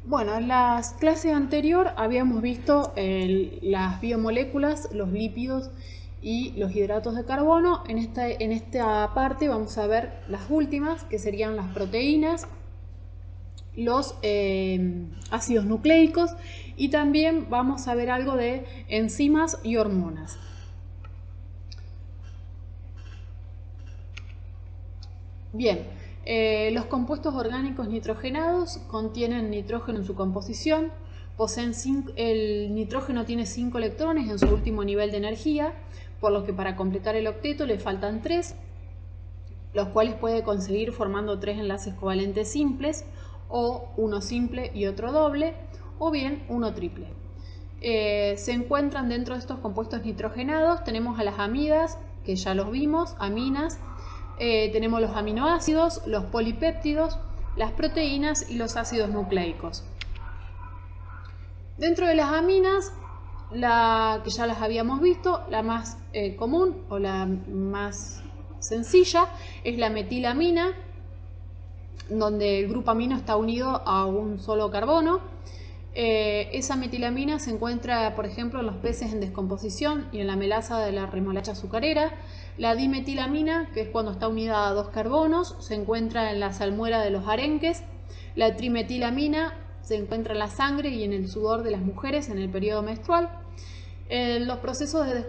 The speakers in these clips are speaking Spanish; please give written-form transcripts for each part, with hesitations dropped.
Bueno, en la clase anterior habíamos visto las biomoléculas, los lípidos y los hidratos de carbono. En esta parte vamos a ver las últimas, que serían las proteínas, los ácidos nucleicos, y también vamos a ver algo de enzimas y hormonas. Bien, los compuestos orgánicos nitrogenados contienen nitrógeno en su composición. El nitrógeno tiene 5 electrones en su último nivel de energía, por lo que para completar el octeto le faltan 3, los cuales puede conseguir formando 3 enlaces covalentes simples, o uno simple y otro doble, o bien uno triple. Se encuentran dentro de estos compuestos nitrogenados, tenemos a las amidas, que ya los vimos, aminas, tenemos los aminoácidos, los polipéptidos, las proteínas y los ácidos nucleicos. Dentro de las aminas, la que ya las habíamos visto, la más común o la más sencilla es la metilamina, donde el grupo amino está unido a un solo carbono. Esa metilamina se encuentra, por ejemplo, en los peces en descomposición y en la melaza de la remolacha azucarera. La dimetilamina, que es cuando está unida a 2 carbonos, se encuentra en la salmuera de los arenques. La trimetilamina se encuentra en la sangre y en el sudor de las mujeres en el periodo menstrual. En los procesos de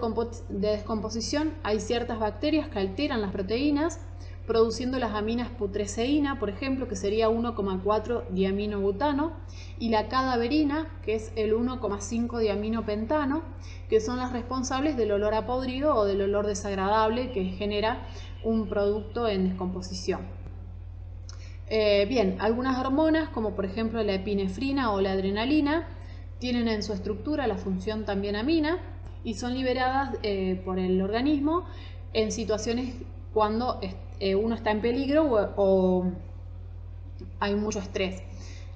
descomposición hay ciertas bacterias que alteran las proteínas, produciendo las aminas putresceína, por ejemplo, que sería 1,4 diaminobutano, y la cadaverina, que es el 1,5 diaminopentano, que son las responsables del olor a podrido o del olor desagradable que genera un producto en descomposición. Bien, algunas hormonas, como por ejemplo la epinefrina o la adrenalina, tienen en su estructura la función también amina y son liberadas por el organismo en situaciones cuando uno está en peligro o hay mucho estrés.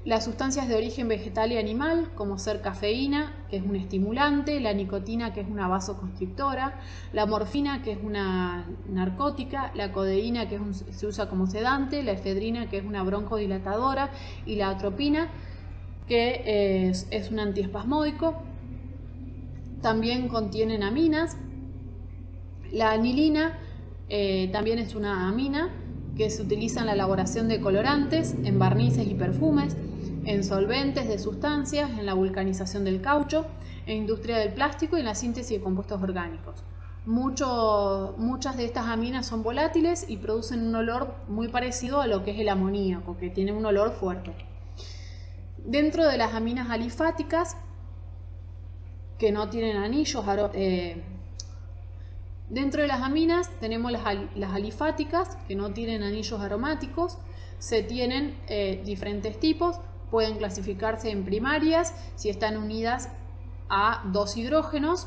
Las sustancias de origen vegetal y animal, como ser cafeína, que es un estimulante, la nicotina, que es una vasoconstrictora, la morfina, que es una narcótica, la codeína, que se usa como sedante, la efedrina, que es una broncodilatadora, y la atropina, que es un antiespasmódico. También contienen aminas. La anilina también es una amina que se utiliza en la elaboración de colorantes, en barnices y perfumes, en solventes de sustancias, en la vulcanización del caucho, en industria del plástico y en la síntesis de compuestos orgánicos. Muchas de estas aminas son volátiles y producen un olor muy parecido a lo que es el amoníaco, que tiene un olor fuerte. Dentro de las aminas alifáticas, que no tienen anillos, dentro de las aminas tenemos las alifáticas, que no tienen anillos aromáticos. Se tienen diferentes tipos, pueden clasificarse en primarias si están unidas a 2 hidrógenos,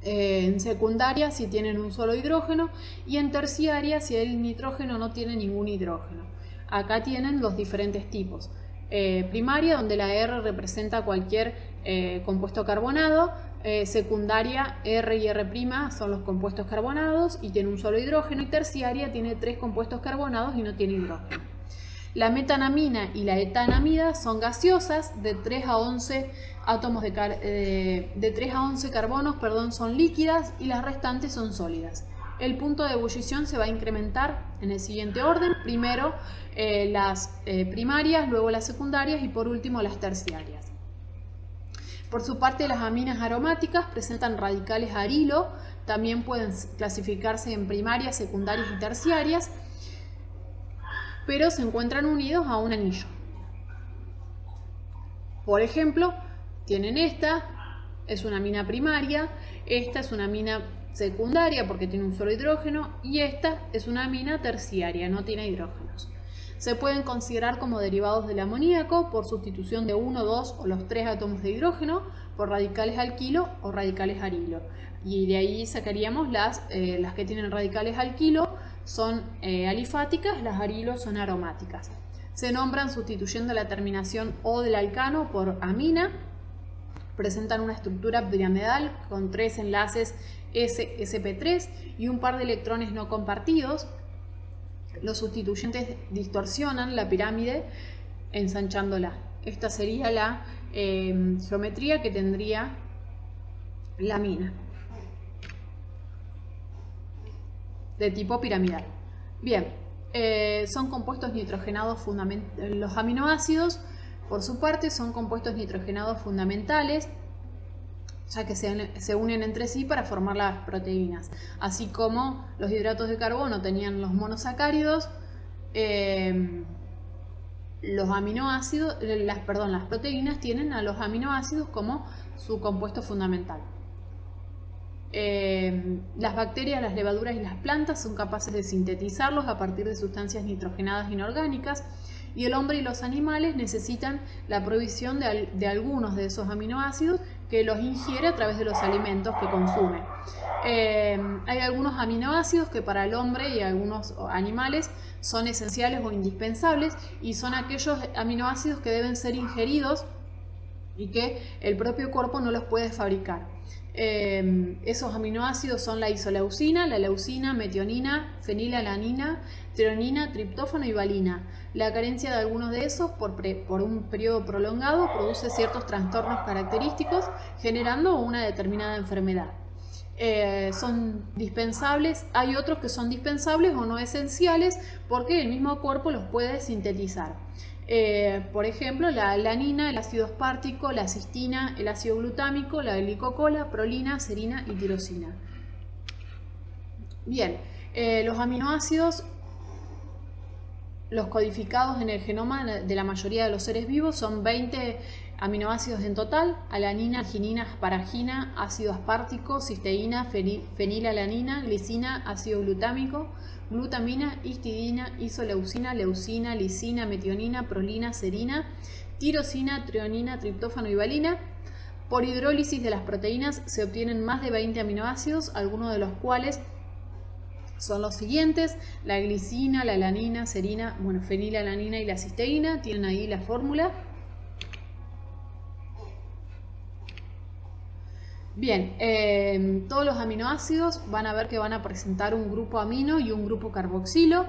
en secundaria si tienen un solo hidrógeno, y en terciaria si el nitrógeno no tiene ningún hidrógeno. Acá tienen los diferentes tipos. Primaria, donde la R representa cualquier compuesto carbonado. Secundaria, R y R' son los compuestos carbonados y tiene un solo hidrógeno, y terciaria tiene 3 compuestos carbonados y no tiene hidrógeno. La metanamina y la etanamida son gaseosas, de 3 a 11 átomos de 3 a 11 carbonos, son líquidas, y las restantes son sólidas. El punto de ebullición se va a incrementar en el siguiente orden: primero las primarias, luego las secundarias y por último las terciarias. Por su parte, las aminas aromáticas presentan radicales arilo, también pueden clasificarse en primarias, secundarias y terciarias, pero se encuentran unidos a un anillo. Por ejemplo, tienen esta, es una amina primaria, esta es una amina secundaria porque tiene un solo hidrógeno, y esta es una amina terciaria, no tiene hidrógenos. Se pueden considerar como derivados del amoníaco por sustitución de 1, 2 o los 3 átomos de hidrógeno por radicales alquilo o radicales arilo. Y de ahí sacaríamos las que tienen radicales alquilo son alifáticas, las arilo son aromáticas. Se nombran sustituyendo la terminación O del alcano por amina. Presentan una estructura piramidal con 3 enlaces sp3 y un par de electrones no compartidos. Los sustituyentes distorsionan la pirámide ensanchándola. Esta sería la geometría que tendría la mina, de tipo piramidal. Bien, son compuestos nitrogenados fundamentales. Los aminoácidos, por su parte, son compuestos nitrogenados fundamentales, ya que se unen entre sí para formar las proteínas. Así como los hidratos de carbono tenían los monosacáridos, los aminoácidos, las proteínas tienen a los aminoácidos como su compuesto fundamental. Las bacterias, las levaduras y las plantas son capaces de sintetizarlos a partir de sustancias nitrogenadas inorgánicas, y el hombre y los animales necesitan la provisión de algunos de esos aminoácidos que los ingiere a través de los alimentos que consume. Hay algunos aminoácidos que para el hombre y algunos animales son esenciales o indispensables, y son aquellos aminoácidos que deben ser ingeridos y que el propio cuerpo no los puede fabricar. Esos aminoácidos son la isoleucina, la leucina, metionina, fenilalanina, treonina, triptófano y valina. La carencia de algunos de esos por un periodo prolongado produce ciertos trastornos característicos, generando una determinada enfermedad. Son dispensables, hay otros que son dispensables o no esenciales porque el mismo cuerpo los puede sintetizar. Por ejemplo, la alanina, el ácido aspartico, la cistina, el ácido glutámico, la glicocola, prolina, serina y tirosina. Bien, los aminoácidos, los codificados en el genoma de la mayoría de los seres vivos, son 20 aminoácidos en total: alanina, arginina, asparagina, ácido aspartico, cisteína, fenilalanina, glicina, ácido glutámico, glutamina, histidina, isoleucina, leucina, lisina, metionina, prolina, serina, tirosina, treonina, triptófano y valina. Por hidrólisis de las proteínas se obtienen más de 20 aminoácidos, algunos de los cuales son los siguientes: la glicina, la alanina, serina, fenilalanina y la cisteína. Tienen ahí la fórmula. Bien, todos los aminoácidos van a ver que van a presentar un grupo amino y un grupo carboxilo.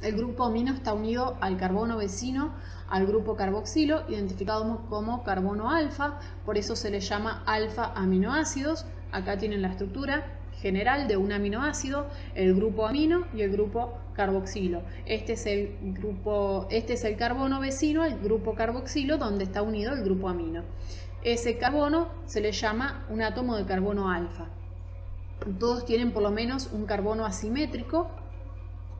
El grupo amino está unido al carbono vecino, al grupo carboxilo, identificado como carbono alfa, por eso se le llama alfa aminoácidos. Acá tienen la estructura general de un aminoácido, el grupo amino y el grupo carboxilo. Este es el carbono vecino, el grupo carboxilo, donde está unido el grupo amino. Ese carbono se le llama un átomo de carbono alfa. Todos tienen por lo menos un carbono asimétrico.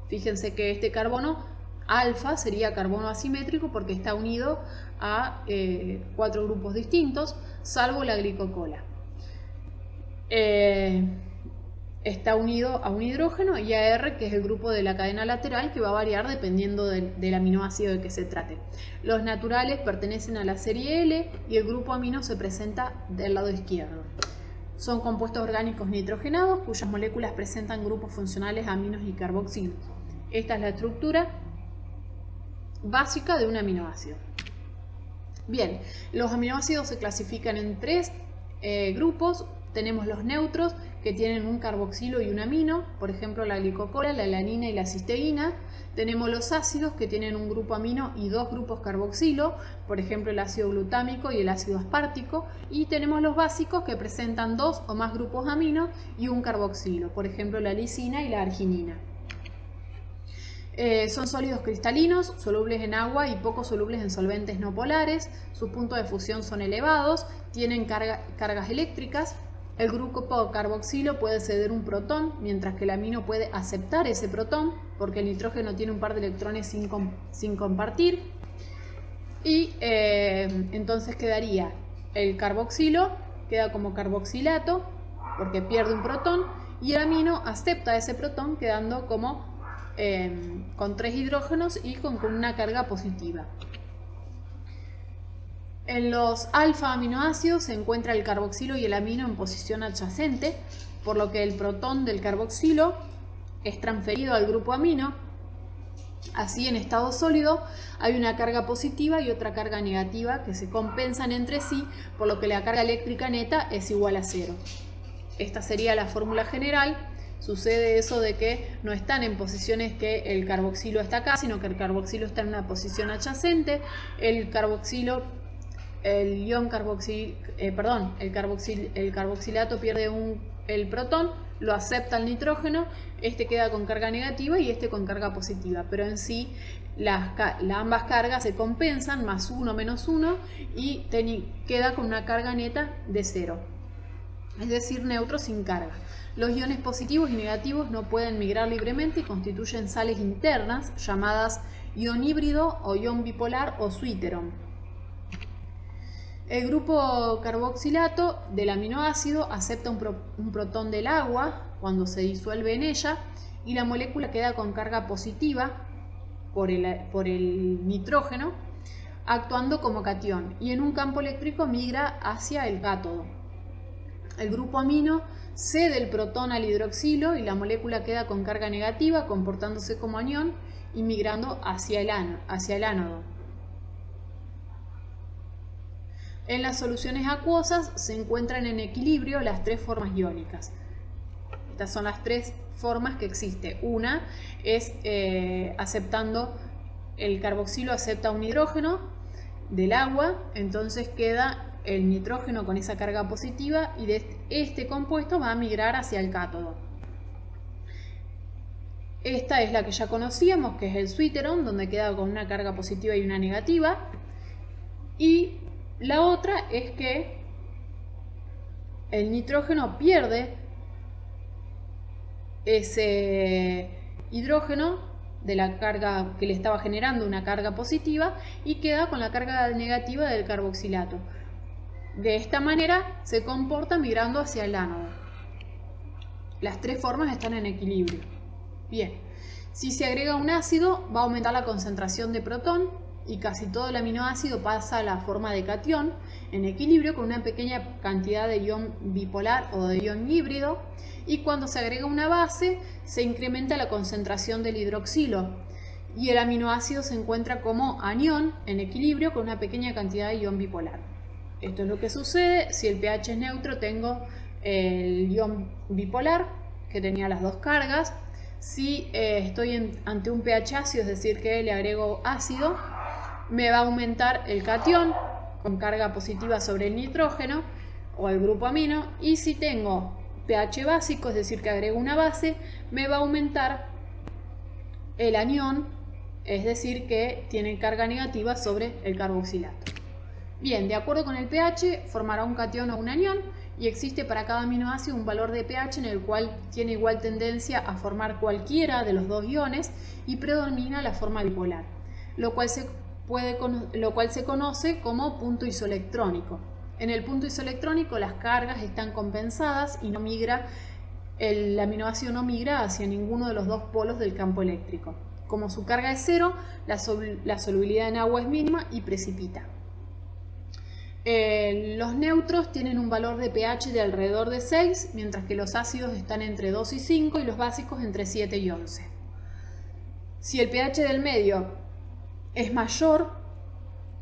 Fíjense que este carbono alfa sería carbono asimétrico porque está unido a 4 grupos distintos, salvo la glicocola. Está unido a un hidrógeno y a R, que es el grupo de la cadena lateral, que va a variar dependiendo del aminoácido de que se trate. Los naturales pertenecen a la serie L y el grupo amino se presenta del lado izquierdo. Son compuestos orgánicos nitrogenados cuyas moléculas presentan grupos funcionales aminos y carboxilos. Esta es la estructura básica de un aminoácido. Bien, los aminoácidos se clasifican en 3 grupos. Tenemos los neutros, que tienen un carboxilo y un amino, por ejemplo la glicocola, la alanina y la cisteína. Tenemos los ácidos, que tienen un grupo amino y 2 grupos carboxilo, por ejemplo el ácido glutámico y el ácido aspartico. Y tenemos los básicos, que presentan 2 o más grupos amino y un carboxilo, por ejemplo la lisina y la arginina. Son sólidos cristalinos, solubles en agua y poco solubles en solventes no polares. Sus puntos de fusión son elevados, tienen cargas eléctricas. El grupo carboxilo puede ceder un protón, mientras que el amino puede aceptar ese protón, porque el nitrógeno tiene un par de electrones sin compartir. Y entonces quedaría el carboxilo, queda como carboxilato, porque pierde un protón, y el amino acepta ese protón, quedando como con 3 hidrógenos y con una carga positiva. En los alfa aminoácidos se encuentra el carboxilo y el amino en posición adyacente, por lo que el protón del carboxilo es transferido al grupo amino. Así, en estado sólido hay una carga positiva y otra carga negativa que se compensan entre sí, por lo que la carga eléctrica neta es igual a 0. Esta sería la fórmula general sucede eso de que no están en posiciones que el carboxilo está acá, sino que el carboxilo está en una posición adyacente. El carboxilato pierde el protón, lo acepta el nitrógeno, este queda con carga negativa y este con carga positiva, pero en sí ambas cargas se compensan, más 1 menos 1, y queda con una carga neta de 0, es decir, neutro sin carga. Los iones positivos y negativos no pueden migrar libremente y constituyen sales internas llamadas ion híbrido o ion bipolar o suiteron. El grupo carboxilato del aminoácido acepta un protón del agua cuando se disuelve en ella y la molécula queda con carga positiva por el nitrógeno, actuando como catión, y en un campo eléctrico migra hacia el cátodo. El grupo amino cede el protón al hidroxilo y la molécula queda con carga negativa, comportándose como anión y migrando hacia el ánodo. En las soluciones acuosas se encuentran en equilibrio las tres formas iónicas. Estas son las tres formas que existen. Una es aceptando, el carboxilo acepta un hidrógeno del agua, entonces queda el nitrógeno con esa carga positiva y de este compuesto va a migrar hacia el cátodo. Esta es la que ya conocíamos, que es el suiteron, donde queda con una carga positiva y una negativa. Y la otra es que el nitrógeno pierde ese hidrógeno de la carga que le estaba generando una carga positiva y queda con la carga negativa del carboxilato. De esta manera se comporta migrando hacia el ánodo. Las tres formas están en equilibrio. Bien, si se agrega un ácido va a aumentar la concentración de protón y casi todo el aminoácido pasa a la forma de catión en equilibrio con una pequeña cantidad de ion bipolar o de ion híbrido, y cuando se agrega una base se incrementa la concentración del hidroxilo y el aminoácido se encuentra como anión en equilibrio con una pequeña cantidad de ion bipolar. Esto es lo que sucede si el pH es neutro. Tengo el ion bipolar que tenía las dos cargas. Si estoy ante un pH ácido, es decir que le agrego ácido, me va a aumentar el catión con carga positiva sobre el nitrógeno o el grupo amino, y si tengo pH básico, es decir que agrego una base, me va a aumentar el anión, es decir que tiene carga negativa sobre el carboxilato. Bien, de acuerdo con el pH formará un catión o un anión, y existe para cada aminoácido un valor de pH en el cual tiene igual tendencia a formar cualquiera de los dos iones y predomina la forma bipolar, lo cual se conoce como punto isoelectrónico. En el punto isoelectrónico las cargas están compensadas y el aminoácido no migra hacia ninguno de los dos polos del campo eléctrico. Como su carga es cero, la solubilidad en agua es mínima y precipita. Los neutros tienen un valor de pH de alrededor de 6, mientras que los ácidos están entre 2 y 5 y los básicos entre 7 y 11. Si el pH del medio es mayor,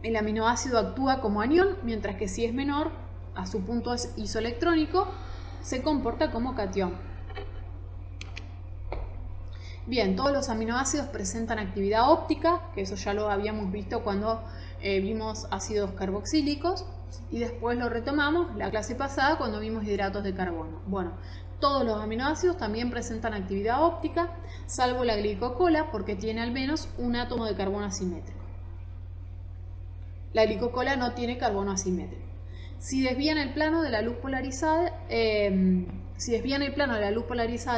el aminoácido actúa como anión, mientras que si es menor a su punto isoelectrónico, se comporta como catión. Bien, todos los aminoácidos presentan actividad óptica, que eso ya lo habíamos visto cuando vimos ácidos carboxílicos, y después lo retomamos la clase pasada cuando vimos hidratos de carbono. Bueno, todos los aminoácidos también presentan actividad óptica, salvo la glicocola, porque tiene al menos un átomo de carbono asimétrico. La glicocola no tiene carbono asimétrico. Si desvían el plano de la luz polarizada,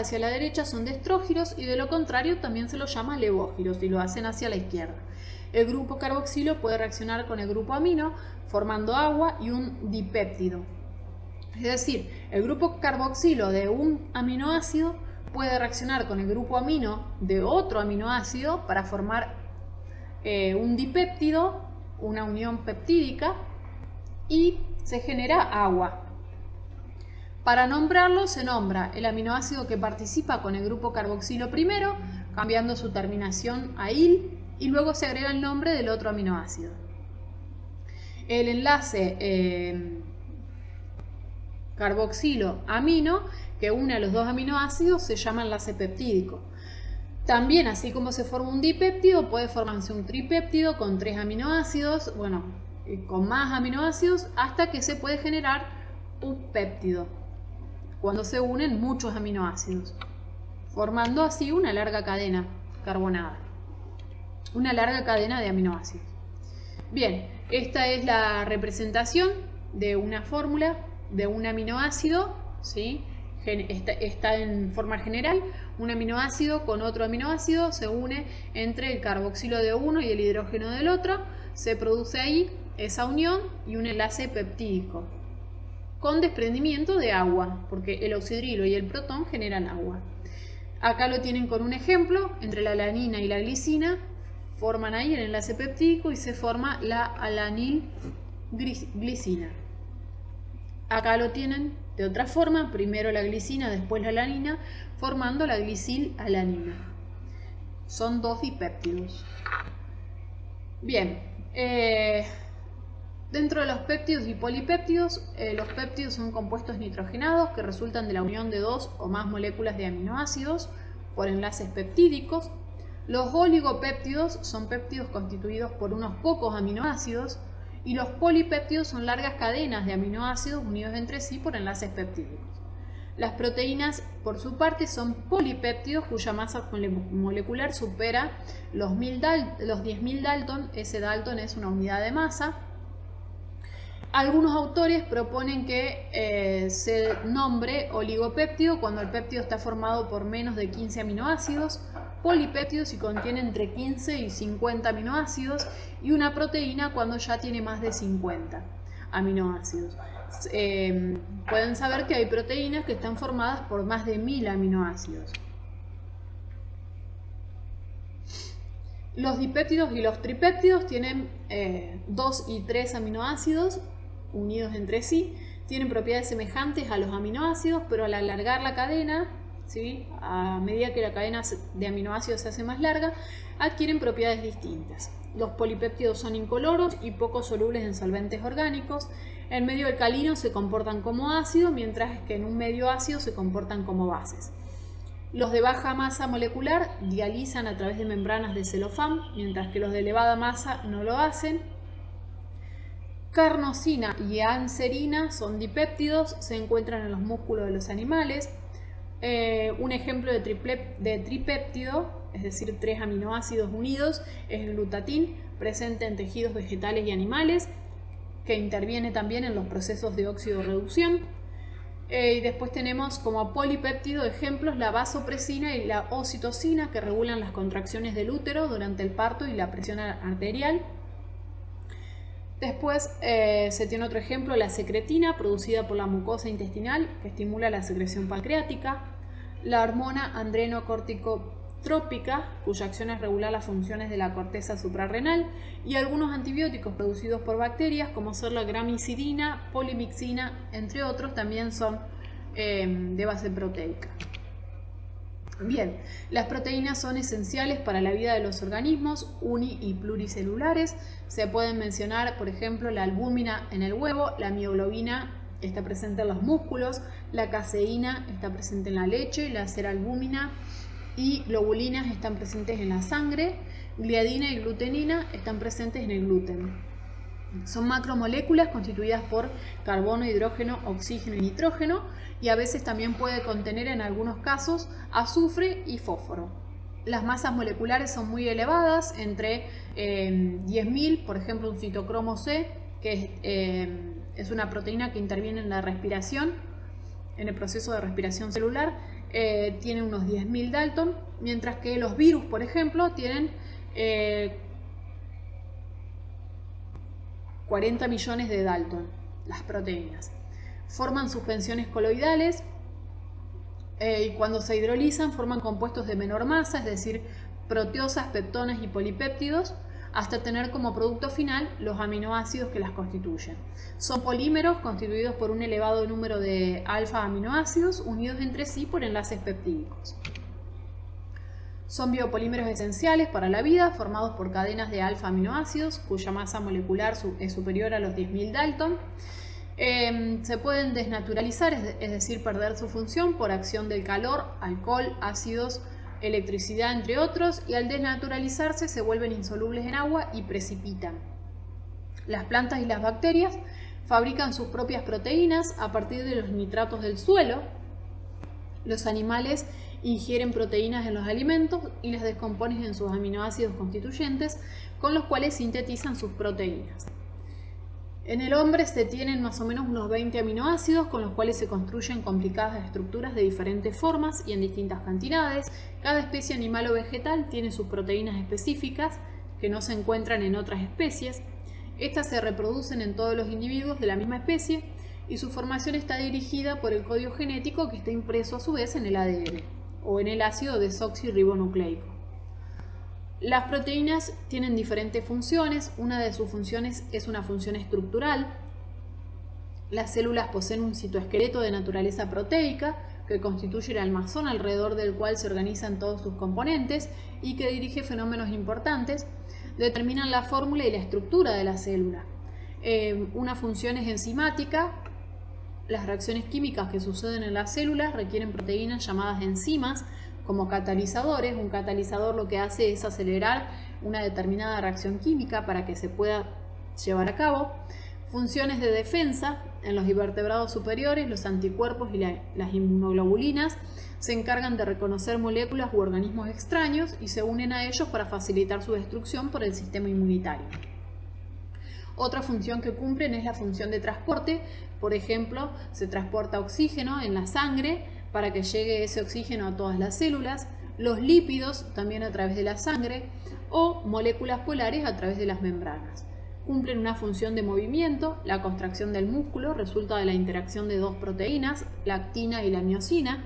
hacia la derecha son destrógiros, y de lo contrario también se los llama levógiros y lo hacen hacia la izquierda. El grupo carboxilo puede reaccionar con el grupo amino formando agua y un dipéptido. Es decir, el grupo carboxilo de un aminoácido puede reaccionar con el grupo amino de otro aminoácido para formar un dipéptido, una unión peptídica, y se genera agua. Para nombrarlo se nombra el aminoácido que participa con el grupo carboxilo primero, cambiando su terminación a -il, y luego se agrega el nombre del otro aminoácido. El enlace carboxilo-amino que une a los dos aminoácidos se llama enlace peptídico. También, así como se forma un dipéptido, puede formarse un tripéptido con 3 aminoácidos, bueno, con más aminoácidos, hasta que se puede generar un péptido, cuando se unen muchos aminoácidos, formando así una larga cadena carbonada, una larga cadena de aminoácidos. Bien, esta es la representación de una fórmula de un aminoácido, ¿sí? Está en forma general. Un aminoácido con otro aminoácido se une entre el carboxilo de uno y el hidrógeno del otro. Se produce ahí esa unión y un enlace peptídico con desprendimiento de agua, porque el oxidrilo y el protón generan agua. Acá lo tienen con un ejemplo. Entre la alanina y la glicina forman ahí el enlace peptídico y se forma la alanilglicina. Acá lo tienen de otra forma, primero la glicina, después la alanina, formando la glicilalanina. Son 2 dipéptidos. Bien, dentro de los péptidos y polipéptidos, los péptidos son compuestos nitrogenados que resultan de la unión de 2 o más moléculas de aminoácidos por enlaces peptídicos. Los oligopéptidos son péptidos constituidos por unos pocos aminoácidos, y los polipéptidos son largas cadenas de aminoácidos unidos entre sí por enlaces peptídicos. Las proteínas, por su parte, son polipéptidos cuya masa molecular supera los 10.000 Dalton. Ese Dalton es una unidad de masa. Algunos autores proponen que se nombre oligopéptido cuando el péptido está formado por menos de 15 aminoácidos, polipéptido si contiene entre 15 y 50 aminoácidos, y una proteína cuando ya tiene más de 50 aminoácidos. Pueden saber que hay proteínas que están formadas por más de 1000 aminoácidos. Los dipéptidos y los tripéptidos tienen 2 y 3 aminoácidos unidos entre sí. Tienen propiedades semejantes a los aminoácidos, pero al alargar la cadena, ¿sí?, a medida que la cadena de aminoácidos se hace más larga, adquieren propiedades distintas. Los polipéptidos son incoloros y poco solubles en solventes orgánicos. En medio alcalino se comportan como ácidos, mientras que en un medio ácido se comportan como bases. Los de baja masa molecular dializan a través de membranas de celofán, mientras que los de elevada masa no lo hacen. Carnosina y anserina son dipéptidos, se encuentran en los músculos de los animales. Un ejemplo de tripéptido, es decir, 3 aminoácidos unidos, es el glutatín, presente en tejidos vegetales y animales, que interviene también en los procesos de oxidorreducción. Y después tenemos como polipéptido ejemplos la vasopresina y la ocitocina, que regulan las contracciones del útero durante el parto y la presión arterial. Después se tiene otro ejemplo, la secretina, producida por la mucosa intestinal, que estimula la secreción pancreática. La hormona adrenocorticotrópica, cuya acción es regular las funciones de la corteza suprarrenal. Y algunos antibióticos producidos por bacterias, como ser la gramicidina, polimixina, entre otros, también son de base proteica. Bien, las proteínas son esenciales para la vida de los organismos uni- y pluricelulares. Se pueden mencionar, por ejemplo, la albúmina en el huevo, la mioglobina está presente en los músculos, la caseína está presente en la leche, la seralbúmina y globulinas están presentes en la sangre, gliadina y glutenina están presentes en el gluten. Son macromoléculas constituidas por carbono, hidrógeno, oxígeno y nitrógeno, y a veces también puede contener en algunos casos azufre y fósforo. Las masas moleculares son muy elevadas, entre 10.000, por ejemplo un citocromo C, que es una proteína que interviene en la respiración, en el proceso de respiración celular, tiene unos 10.000 Dalton, mientras que los virus, por ejemplo, tienen 40 millones de Dalton, las proteínas. Forman suspensiones coloidales y cuando se hidrolizan forman compuestos de menor masa, es decir, proteosas, peptonas y polipéptidos, hasta tener como producto final los aminoácidos que las constituyen. Son polímeros constituidos por un elevado número de alfa aminoácidos unidos entre sí por enlaces peptídicos. Son biopolímeros esenciales para la vida, formados por cadenas de alfa aminoácidos, cuya masa molecular es superior a los 10.000 Dalton. Se pueden desnaturalizar, es decir, perder su función por acción del calor, alcohol, ácidos, electricidad, entre otros, y al desnaturalizarse se vuelven insolubles en agua y precipitan. Las plantas y las bacterias fabrican sus propias proteínas a partir de los nitratos del suelo. Los animales ingieren proteínas en los alimentos y las descomponen en sus aminoácidos constituyentes, con los cuales sintetizan sus proteínas. En el hombre se tienen más o menos unos 20 aminoácidos con los cuales se construyen complicadas estructuras de diferentes formas y en distintas cantidades. Cada especie animal o vegetal tiene sus proteínas específicas que no se encuentran en otras especies. Estas se reproducen en todos los individuos de la misma especie y su formación está dirigida por el código genético que está impreso a su vez en el ADN o en el ácido desoxirribonucleico. Las proteínas tienen diferentes funciones. Una de sus funciones es una función estructural. Las células poseen un citoesqueleto de naturaleza proteica que constituye el armazón alrededor del cual se organizan todos sus componentes y que dirige fenómenos importantes. Determinan la fórmula y la estructura de la célula. Una función es enzimática. Las reacciones químicas que suceden en las células requieren proteínas llamadas enzimas como catalizadores. Un catalizador lo que hace es acelerar una determinada reacción química para que se pueda llevar a cabo. Funciones de defensa. En los invertebrados superiores, los anticuerpos y las inmunoglobulinas se encargan de reconocer moléculas u organismos extraños y se unen a ellos para facilitar su destrucción por el sistema inmunitario. Otra función que cumplen es la función de transporte. Por ejemplo, se transporta oxígeno en la sangre para que llegue ese oxígeno a todas las células, los lípidos también a través de la sangre o moléculas polares a través de las membranas. Cumplen una función de movimiento. La contracción del músculo resulta de la interacción de dos proteínas, la actina y la miosina.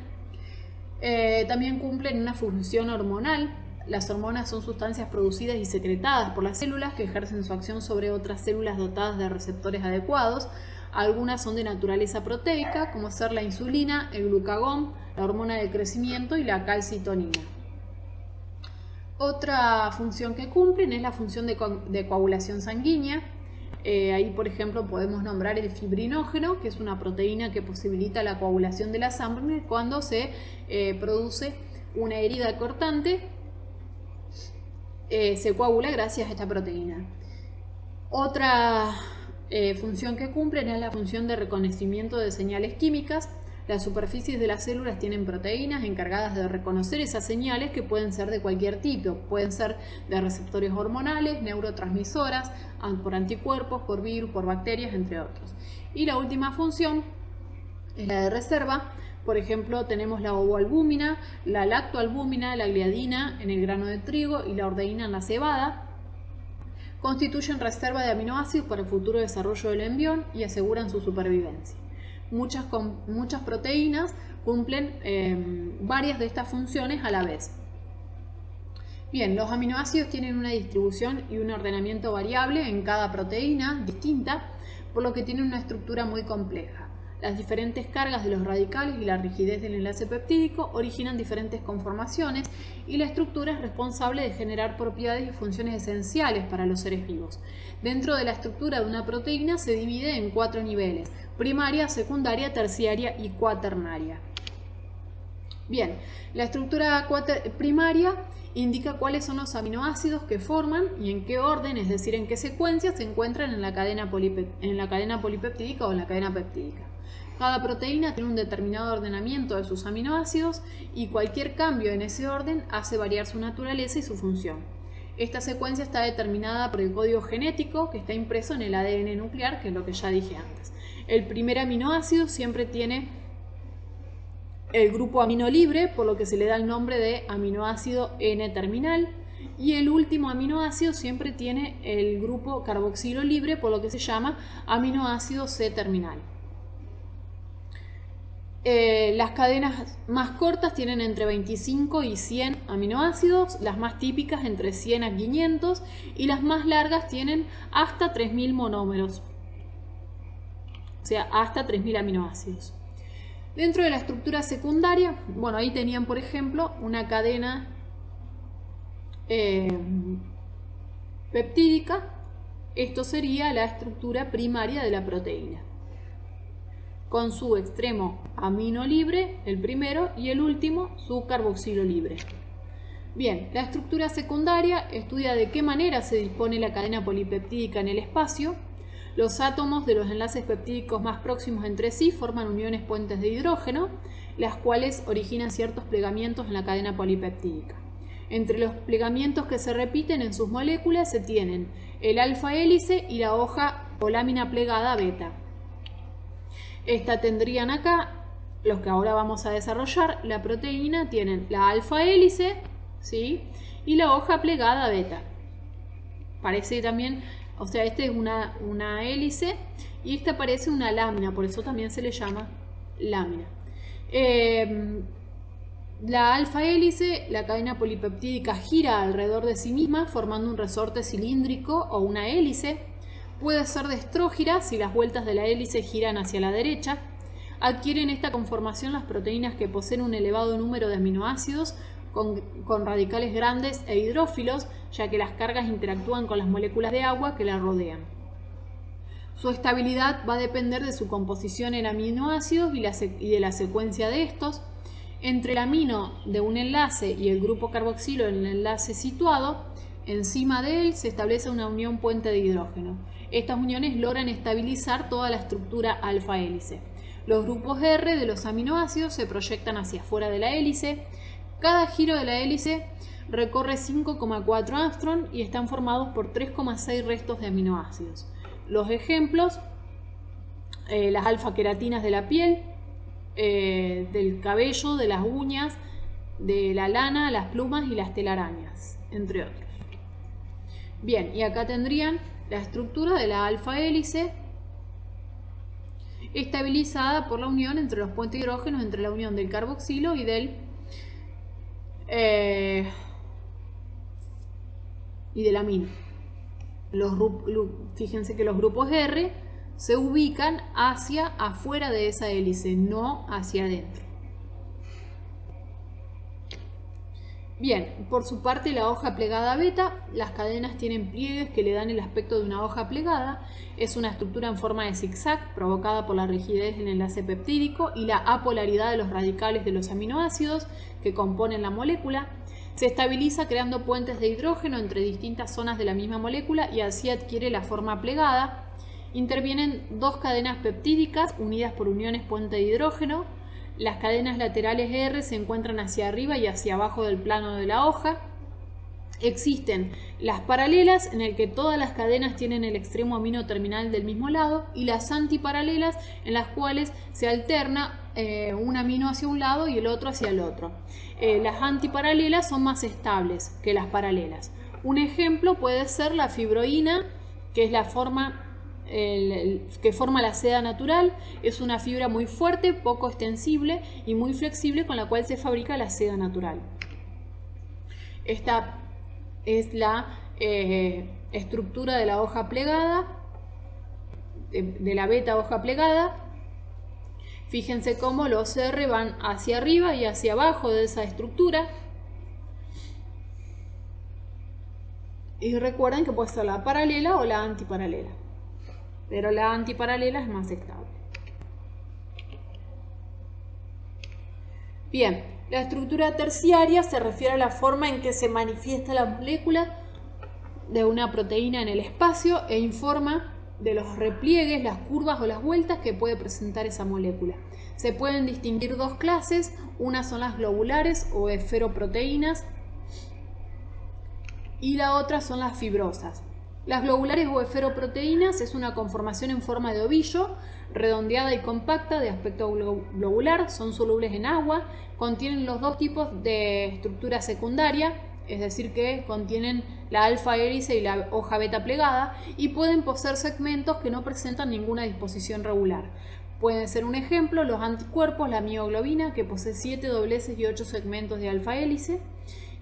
También cumplen una función hormonal. Las hormonas son sustancias producidas y secretadas por las células que ejercen su acción sobre otras células dotadas de receptores adecuados. Algunas son de naturaleza proteica, como ser la insulina, el glucagón, la hormona del crecimiento y la calcitonina. Otra función que cumplen es la función de coagulación sanguínea. Ahí, por ejemplo, podemos nombrar el fibrinógeno, que es una proteína que posibilita la coagulación de la sangre cuando se produce una herida cortante. Se coagula gracias a esta proteína. Otra función que cumplen es la función de reconocimiento de señales químicas. Las superficies de las células tienen proteínas encargadas de reconocer esas señales que pueden ser de cualquier tipo. Pueden ser de receptores hormonales, neurotransmisoras, por anticuerpos, por virus, por bacterias, entre otros. Y la última función es la de reserva. Por ejemplo, tenemos la ovoalbúmina, la lactoalbúmina, la gliadina en el grano de trigo y la ordeína en la cebada. Constituyen reserva de aminoácidos para el futuro desarrollo del embrión y aseguran su supervivencia. Muchas proteínas cumplen varias de estas funciones a la vez. Bien, los aminoácidos tienen una distribución y un ordenamiento variable en cada proteína distinta, por lo que tienen una estructura muy compleja. Las diferentes cargas de los radicales y la rigidez del enlace peptídico originan diferentes conformaciones y la estructura es responsable de generar propiedades y funciones esenciales para los seres vivos. Dentro de la estructura de una proteína se divide en 4 niveles: primaria, secundaria, terciaria y cuaternaria. Bien, la estructura primaria indica cuáles son los aminoácidos que forman y en qué orden, es decir, en qué secuencia se encuentran en la cadena polipeptídica o en la cadena peptídica. Cada proteína tiene un determinado ordenamiento de sus aminoácidos y cualquier cambio en ese orden hace variar su naturaleza y su función. Esta secuencia está determinada por el código genético que está impreso en el ADN nuclear, que es lo que ya dije antes. El primer aminoácido siempre tiene el grupo amino libre, por lo que se le da el nombre de aminoácido N-terminal, y el último aminoácido siempre tiene el grupo carboxilo libre, por lo que se llama aminoácido C-terminal. Las cadenas más cortas tienen entre 25 y 100 aminoácidos, las más típicas entre 100 a 500 y las más largas tienen hasta 3000 monómeros, o sea, hasta 3000 aminoácidos. Dentro de la estructura secundaria, bueno, ahí tenían, por ejemplo, una cadena peptídica. Esto sería la estructura primaria de la proteína. con su extremo amino libre, el primero, y el último, su carboxilo libre. Bien, la estructura secundaria estudia de qué manera se dispone la cadena polipeptídica en el espacio. Los átomos de los enlaces peptídicos más próximos entre sí forman uniones puentes de hidrógeno, las cuales originan ciertos plegamientos en la cadena polipeptídica. Entre los plegamientos que se repiten en sus moléculas se tienen el alfa hélice y la hoja o lámina plegada beta. Esta tendrían acá, los que ahora vamos a desarrollar, la proteína tienen la alfa hélice, ¿sí?, y la hoja plegada beta. Parece también, o sea, esta es una hélice y esta parece una lámina, por eso también se le llama lámina. La alfa hélice, la cadena polipeptídica gira alrededor de sí misma formando un resorte cilíndrico o una hélice. Puede ser destrógira si las vueltas de la hélice giran hacia la derecha. Adquieren esta conformación las proteínas que poseen un elevado número de aminoácidos con radicales grandes e hidrófilos, ya que las cargas interactúan con las moléculas de agua que la rodean. Su estabilidad va a depender de su composición en aminoácidos y de la secuencia de estos. Entre el amino de un enlace y el grupo carboxilo en el enlace situado, encima de él se establece una unión puente de hidrógeno. Estas uniones logran estabilizar toda la estructura alfa hélice. Los grupos R de los aminoácidos se proyectan hacia afuera de la hélice. Cada giro de la hélice recorre 5,4 angstrom y están formados por 3,6 restos de aminoácidos. Los ejemplos, las alfa-queratinas de la piel, del cabello, de las uñas, de la lana, las plumas y las telarañas, entre otros. Bien, y acá tendrían la estructura de la alfa hélice estabilizada por la unión entre los puentes de hidrógeno, entre la unión del carboxilo y del amino. Fíjense que los grupos R se ubican hacia afuera de esa hélice, no hacia adentro. Bien, por su parte la hoja plegada beta, las cadenas tienen pliegues que le dan el aspecto de una hoja plegada. Es una estructura en forma de zigzag provocada por la rigidez del enlace peptídico y la apolaridad de los radicales de los aminoácidos que componen la molécula. Se estabiliza creando puentes de hidrógeno entre distintas zonas de la misma molécula y así adquiere la forma plegada. Intervienen dos cadenas peptídicas unidas por uniones puente de hidrógeno. Las cadenas laterales R se encuentran hacia arriba y hacia abajo del plano de la hoja. Existen las paralelas, en el que todas las cadenas tienen el extremo amino terminal del mismo lado, y las antiparalelas, en las cuales se alterna un amino hacia un lado y el otro hacia el otro. Las antiparalelas son más estables que las paralelas. Un ejemplo puede ser la fibroína, que es la forma que forma la seda natural. Es una fibra muy fuerte, poco extensible y muy flexible, con la cual se fabrica la seda natural. Esta es la estructura de la hoja plegada, de la beta hoja plegada. Fíjense cómo los R van hacia arriba y hacia abajo de esa estructura. Y recuerden que puede ser la paralela o la antiparalela, pero la antiparalela es más estable. Bien, la estructura terciaria se refiere a la forma en que se manifiesta la molécula de una proteína en el espacio e informa de los repliegues, las curvas o las vueltas que puede presentar esa molécula. Se pueden distinguir dos clases, una son las globulares o esferoproteínas y la otra son las fibrosas. Las globulares o esferoproteínas es una conformación en forma de ovillo, redondeada y compacta, de aspecto globular, son solubles en agua, contienen los dos tipos de estructura secundaria, es decir que contienen la alfa hélice y la hoja beta plegada, y pueden poseer segmentos que no presentan ninguna disposición regular. Pueden ser un ejemplo los anticuerpos, la mioglobina, que posee 7 dobleces y 8 segmentos de alfa hélice,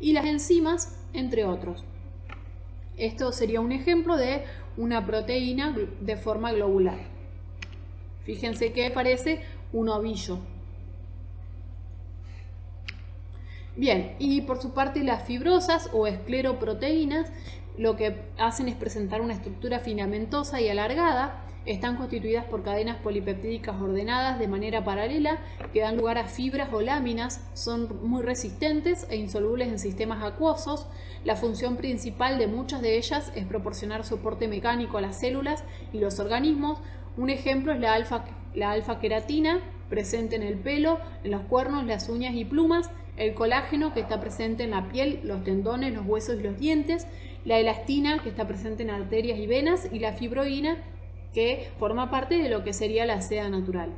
y las enzimas, entre otros. Esto sería un ejemplo de una proteína de forma globular. Fíjense que parece un ovillo. Bien, y por su parte las fibrosas o escleroproteínas lo que hacen es presentar una estructura filamentosa y alargada. Están constituidas por cadenas polipeptídicas ordenadas de manera paralela que dan lugar a fibras o láminas. Son muy resistentes e insolubles en sistemas acuosos. La función principal de muchas de ellas es proporcionar soporte mecánico a las células y los organismos. Un ejemplo es la alfa-queratina, presente en el pelo, en los cuernos, las uñas y plumas, el colágeno, que está presente en la piel, los tendones, los huesos y los dientes, la elastina, que está presente en arterias y venas, y la fibroína, que forma parte de lo que sería la seda natural.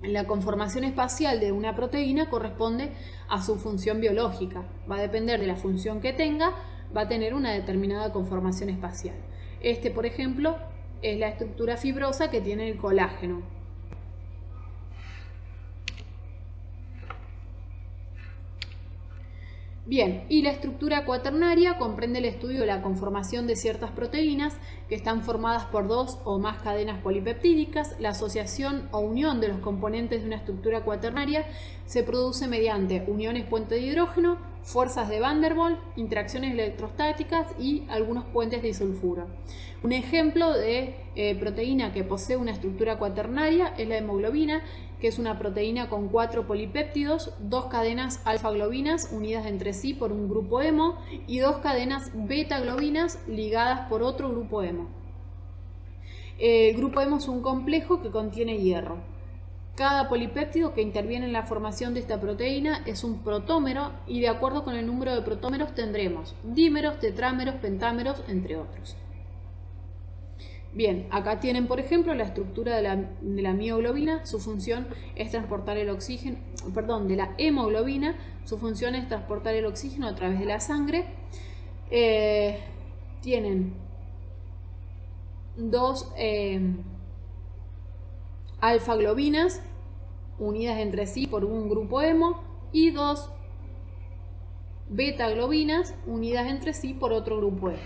La conformación espacial de una proteína corresponde a su función biológica. Va a depender de la función que tenga, va a tener una determinada conformación espacial. Por ejemplo, es la estructura fibrosa que tiene el colágeno. Bien, y la estructura cuaternaria comprende el estudio de la conformación de ciertas proteínas que están formadas por dos o más cadenas polipeptídicas. La asociación o unión de los componentes de una estructura cuaternaria se produce mediante uniones puente de hidrógeno, fuerzas de Van der Waals, interacciones electrostáticas y algunos puentes de disulfuro. Un ejemplo de proteína que posee una estructura cuaternaria es la hemoglobina, que es una proteína con 4 polipéptidos, 2 cadenas alfa-globinas unidas entre sí por un grupo hemo y 2 cadenas beta-globinas ligadas por otro grupo hemo. El grupo hemo es un complejo que contiene hierro. Cada polipéptido que interviene en la formación de esta proteína es un protómero y de acuerdo con el número de protómeros tendremos dímeros, tetrámeros, pentámeros, entre otros. Bien, acá tienen por ejemplo la estructura de la mioglobina, su función es transportar el oxígeno, de la hemoglobina, su función es transportar el oxígeno a través de la sangre. Tienen dos alfa-globinas unidas entre sí por un grupo hemo y dos beta-globinas unidas entre sí por otro grupo hemo.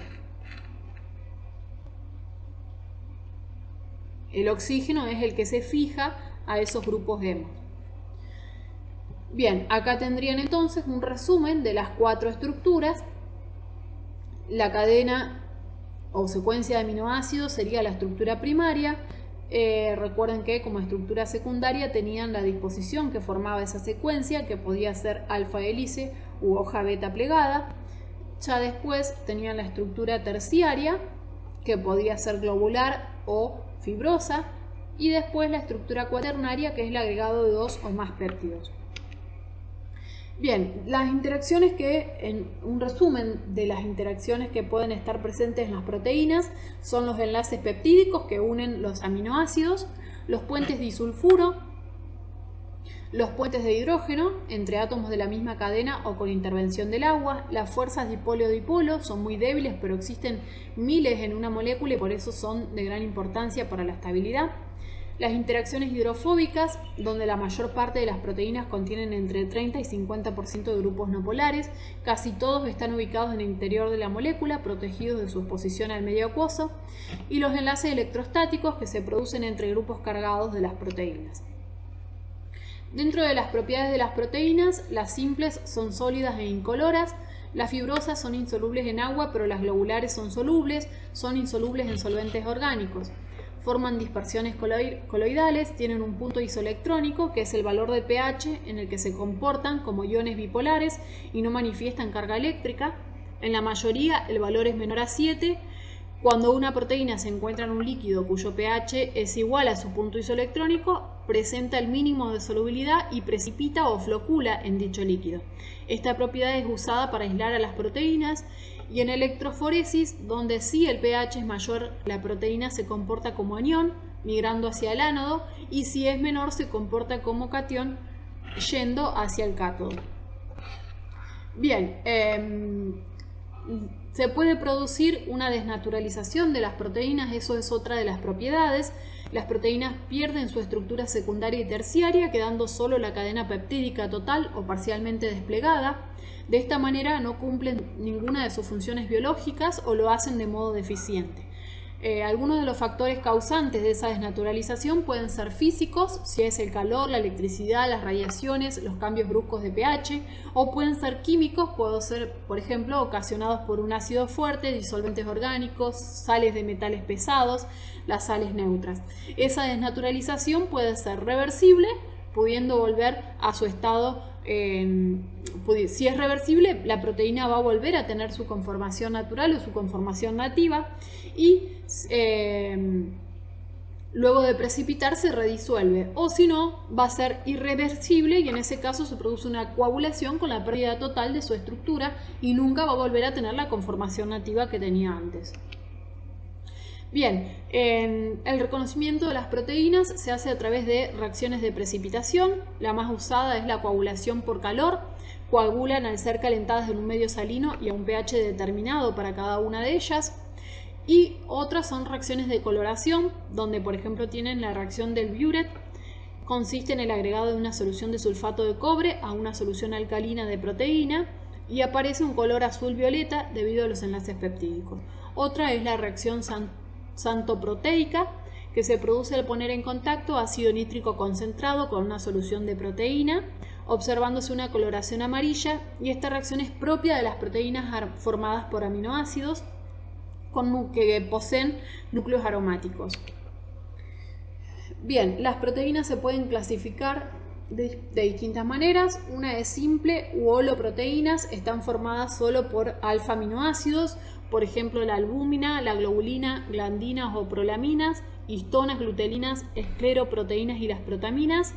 El oxígeno es el que se fija a esos grupos hemo. Bien, acá tendrían entonces un resumen de las 4 estructuras. La cadena o secuencia de aminoácidos sería la estructura primaria. Recuerden que como estructura secundaria tenían la disposición que formaba esa secuencia, que podía ser alfa hélice u hoja beta plegada. Ya después tenían la estructura terciaria, que podía ser globular o fibrosa, y después la estructura cuaternaria, que es el agregado de 2 o más péptidos. Bien, las interacciones en un resumen de las interacciones que pueden estar presentes en las proteínas son los enlaces peptídicos que unen los aminoácidos, los puentes disulfuro, los puentes de hidrógeno entre átomos de la misma cadena o con intervención del agua. Las fuerzas dipolo-dipolo son muy débiles, pero existen miles en una molécula y por eso son de gran importancia para la estabilidad. Las interacciones hidrofóbicas, donde la mayor parte de las proteínas contienen entre 30 y 50% de grupos no polares, casi todos están ubicados en el interior de la molécula, protegidos de su exposición al medio acuoso, y los enlaces electrostáticos que se producen entre grupos cargados de las proteínas. Dentro de las propiedades de las proteínas, las simples son sólidas e incoloras, las fibrosas son insolubles en agua, pero las globulares son insolubles en solventes orgánicos. Forman dispersiones coloidales, tienen un punto isoelectrónico, que es el valor de pH en el que se comportan como iones bipolares y no manifiestan carga eléctrica. En la mayoría el valor es menor a 7. Cuando una proteína se encuentra en un líquido cuyo pH es igual a su punto isoelectrónico, presenta el mínimo de solubilidad y precipita o flocula en dicho líquido. Esta propiedad es usada para aislar a las proteínas, y en electroforesis, donde sí el pH es mayor, la proteína se comporta como anión, migrando hacia el ánodo, y si es menor se comporta como catión, yendo hacia el cátodo. Bien, se puede producir una desnaturalización de las proteínas, eso es otra de las propiedades. Las proteínas pierden su estructura secundaria y terciaria, quedando solo la cadena peptídica total o parcialmente desplegada. De esta manera no cumplen ninguna de sus funciones biológicas o lo hacen de modo deficiente. Algunos de los factores causantes de esa desnaturalización pueden ser físicos, si es el calor, la electricidad, las radiaciones, los cambios bruscos de pH, o pueden ser químicos, pueden ser, por ejemplo, ocasionados por un ácido fuerte, disolventes orgánicos, sales de metales pesados, las sales neutras. Esa desnaturalización puede ser reversible, pudiendo volver a su estado. Si es reversible, la proteína va a volver a tener su conformación natural o su conformación nativa y luego de precipitar se redisuelve, o si no, va a ser irreversible y en ese caso se produce una coagulación con la pérdida total de su estructura y nunca va a volver a tener la conformación nativa que tenía antes. Bien, el reconocimiento de las proteínas se hace a través de reacciones de precipitación. La más usada es la coagulación por calor. Coagulan al ser calentadas en un medio salino y a un pH determinado para cada una de ellas. Y otras son reacciones de coloración, donde por ejemplo tienen la reacción del Biuret. Consiste en el agregado de una solución de sulfato de cobre a una solución alcalina de proteína y aparece un color azul-violeta debido a los enlaces peptídicos. Otra es la reacción xantoproteica, que se produce al poner en contacto ácido nítrico concentrado con una solución de proteína, observándose una coloración amarilla, y esta reacción es propia de las proteínas formadas por aminoácidos que poseen núcleos aromáticos. Bien, las proteínas se pueden clasificar de distintas maneras. Una es simple u holoproteínas, están formadas solo por alfa-aminoácidos, por ejemplo la albúmina, la globulina, glandinas o prolaminas, histonas, glutelinas, escleroproteínas y las protaminas.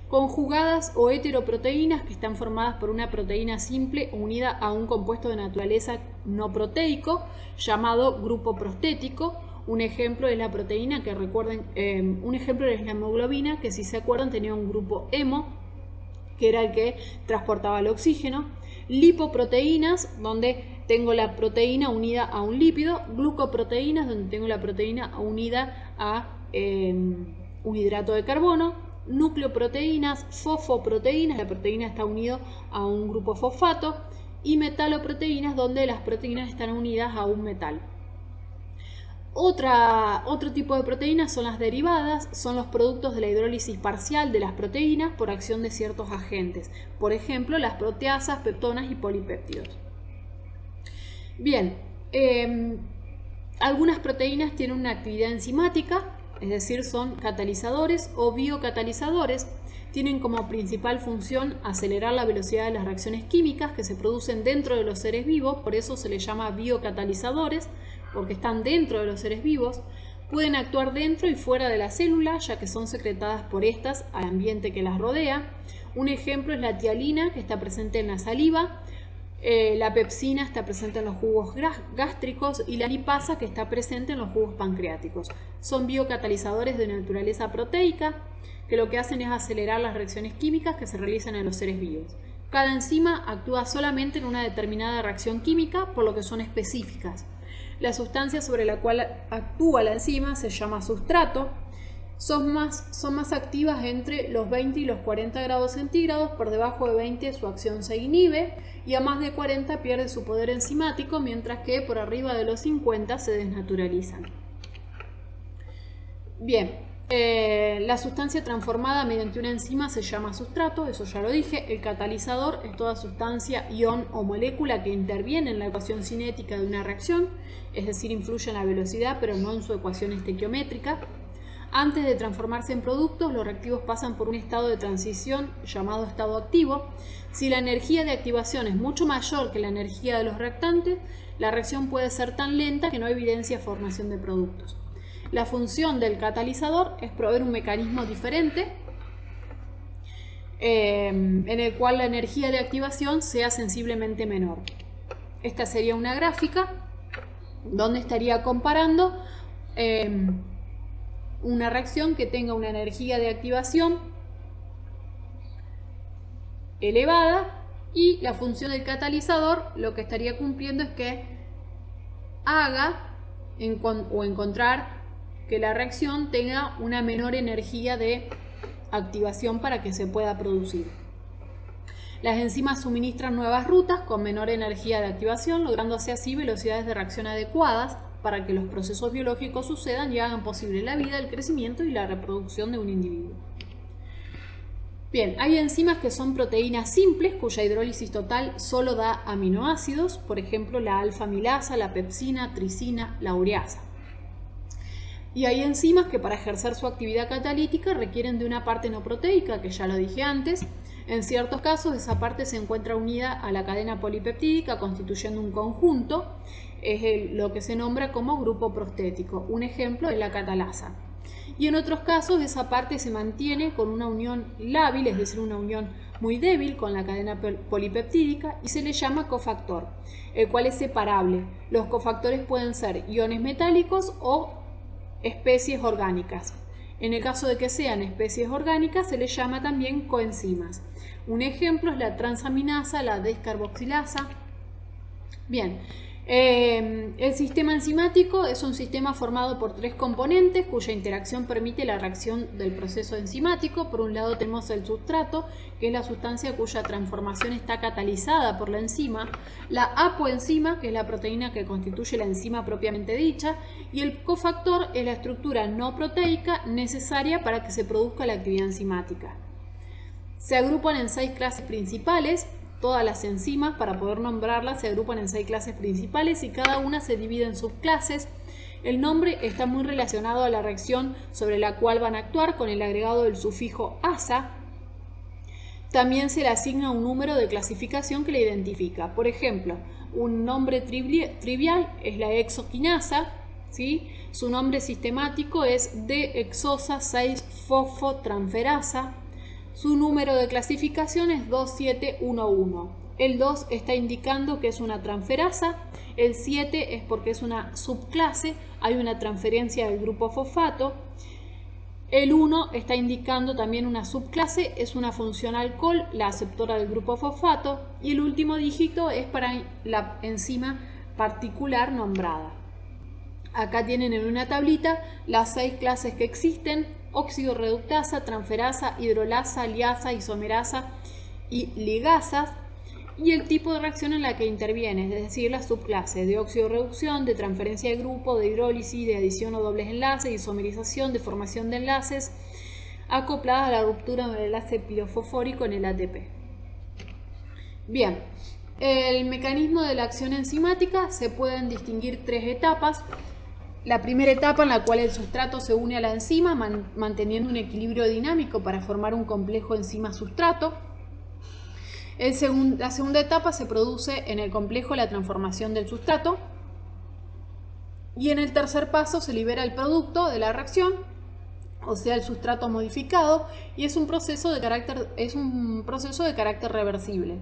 Conjugadas o heteroproteínas, que están formadas por una proteína simple unida a un compuesto de naturaleza no proteico llamado grupo prostético. Un ejemplo es la proteína, que recuerden, un ejemplo es la hemoglobina, que si se acuerdan tenía un grupo hemo, que era el que transportaba el oxígeno. Lipoproteínas, donde tengo la proteína unida a un lípido. Glucoproteínas, donde tengo la proteína unida a un hidrato de carbono. Nucleoproteínas, fosfoproteínas, la proteína está unida a un grupo fosfato. Y metaloproteínas, donde las proteínas están unidas a un metal. Otro tipo de proteínas son las derivadas, son los productos de la hidrólisis parcial de las proteínas por acción de ciertos agentes, por ejemplo las proteasas, peptonas y polipéptidos. Bien, algunas proteínas tienen una actividad enzimática, es decir, son catalizadores o biocatalizadores. Tienen como principal función acelerar la velocidad de las reacciones químicas que se producen dentro de los seres vivos, por eso se les llama biocatalizadores, porque están dentro de los seres vivos. Pueden actuar dentro y fuera de la célula, ya que son secretadas por estas al ambiente que las rodea. Un ejemplo es la tialina, que está presente en la saliva, la pepsina está presente en los jugos gástricos y la lipasa, que está presente en los jugos pancreáticos. Son biocatalizadores de naturaleza proteica, que lo que hacen es acelerar las reacciones químicas que se realizan en los seres vivos. Cada enzima actúa solamente en una determinada reacción química, por lo que son específicas. La sustancia sobre la cual actúa la enzima se llama sustrato. Son más activas entre los 20 y los 40 grados centígrados, por debajo de 20 su acción se inhibe y a más de 40 pierde su poder enzimático, mientras que por arriba de los 50 se desnaturalizan. Bien, la sustancia transformada mediante una enzima se llama sustrato, eso ya lo dije. El catalizador es toda sustancia, ion o molécula que interviene en la ecuación cinética de una reacción, es decir, influye en la velocidad pero no en su ecuación estequiométrica. Antes de transformarse en productos, los reactivos pasan por un estado de transición llamado estado activo. Si la energía de activación es mucho mayor que la energía de los reactantes, la reacción puede ser tan lenta que no evidencia formación de productos. La función del catalizador es proveer un mecanismo diferente en el cual la energía de activación sea sensiblemente menor. Esta sería una gráfica donde estaría comparando una reacción que tenga una energía de activación elevada y la función del catalizador lo que estaría cumpliendo es que haga o encontrar que la reacción tenga una menor energía de activación para que se pueda producir. Las enzimas suministran nuevas rutas con menor energía de activación, lográndose así velocidades de reacción adecuadas. para que los procesos biológicos sucedan y hagan posible la vida, el crecimiento y la reproducción de un individuo. Bien, hay enzimas que son proteínas simples cuya hidrólisis total solo da aminoácidos, por ejemplo la alfa-amilasa, la pepsina, tricina, la ureasa. Y hay enzimas que para ejercer su actividad catalítica requieren de una parte no proteica, que ya lo dije antes. En ciertos casos esa parte se encuentra unida a la cadena polipeptídica constituyendo un conjunto, es lo que se nombra como grupo prostético. Un ejemplo es la catalasa. Y en otros casos esa parte se mantiene con una unión lábil, es decir, una unión muy débil con la cadena polipeptídica y se le llama cofactor, el cual es separable. Los cofactores pueden ser iones metálicos o especies orgánicas. En el caso de que sean especies orgánicas se les llama también coenzimas. Un ejemplo es la transaminasa, la descarboxilasa. Bien. El sistema enzimático es un sistema formado por tres componentes cuya interacción permite la reacción del proceso enzimático. Por un lado tenemos el sustrato, que es la sustancia cuya transformación está catalizada por la enzima, la apoenzima, que es la proteína que constituye la enzima propiamente dicha, y el cofactor es la estructura no proteica necesaria para que se produzca la actividad enzimática. Se agrupan en 6 clases principales. Todas las enzimas, para poder nombrarlas, se agrupan en 6 clases principales y cada una se divide en subclases. El nombre está muy relacionado a la reacción sobre la cual van a actuar con el agregado del sufijo asa. También se le asigna un número de clasificación que la identifica. Por ejemplo, un nombre trivial es la hexoquinasa, ¿sí? Su nombre sistemático es D-hexosa 6-fosfotransferasa. Su número de clasificación es 2711. El 2 está indicando que es una transferasa, el 7 es porque es una subclase, hay una transferencia del grupo fosfato. El 1 está indicando también una subclase, es una función alcohol, la aceptora del grupo fosfato. Y el último dígito es para la enzima particular nombrada. Acá tienen en una tablita las 6 clases que existen: óxido-reductasa, transferasa, hidrolasa, liasa, isomerasa y ligasas, y el tipo de reacción en la que interviene, es decir, las subclases de óxido-reducción, de transferencia de grupo, de hidrólisis, de adición o dobles enlaces, de isomerización, de formación de enlaces, acopladas a la ruptura del enlace pirofosfórico en el ATP. Bien, el mecanismo de la acción enzimática se pueden distinguir 3 etapas. La primera etapa en la cual el sustrato se une a la enzima manteniendo un equilibrio dinámico para formar un complejo enzima-sustrato. La segunda etapa se produce en el complejo la transformación del sustrato. Y en el tercer paso se libera el producto de la reacción, o sea, el sustrato modificado, y es un proceso de carácter reversible.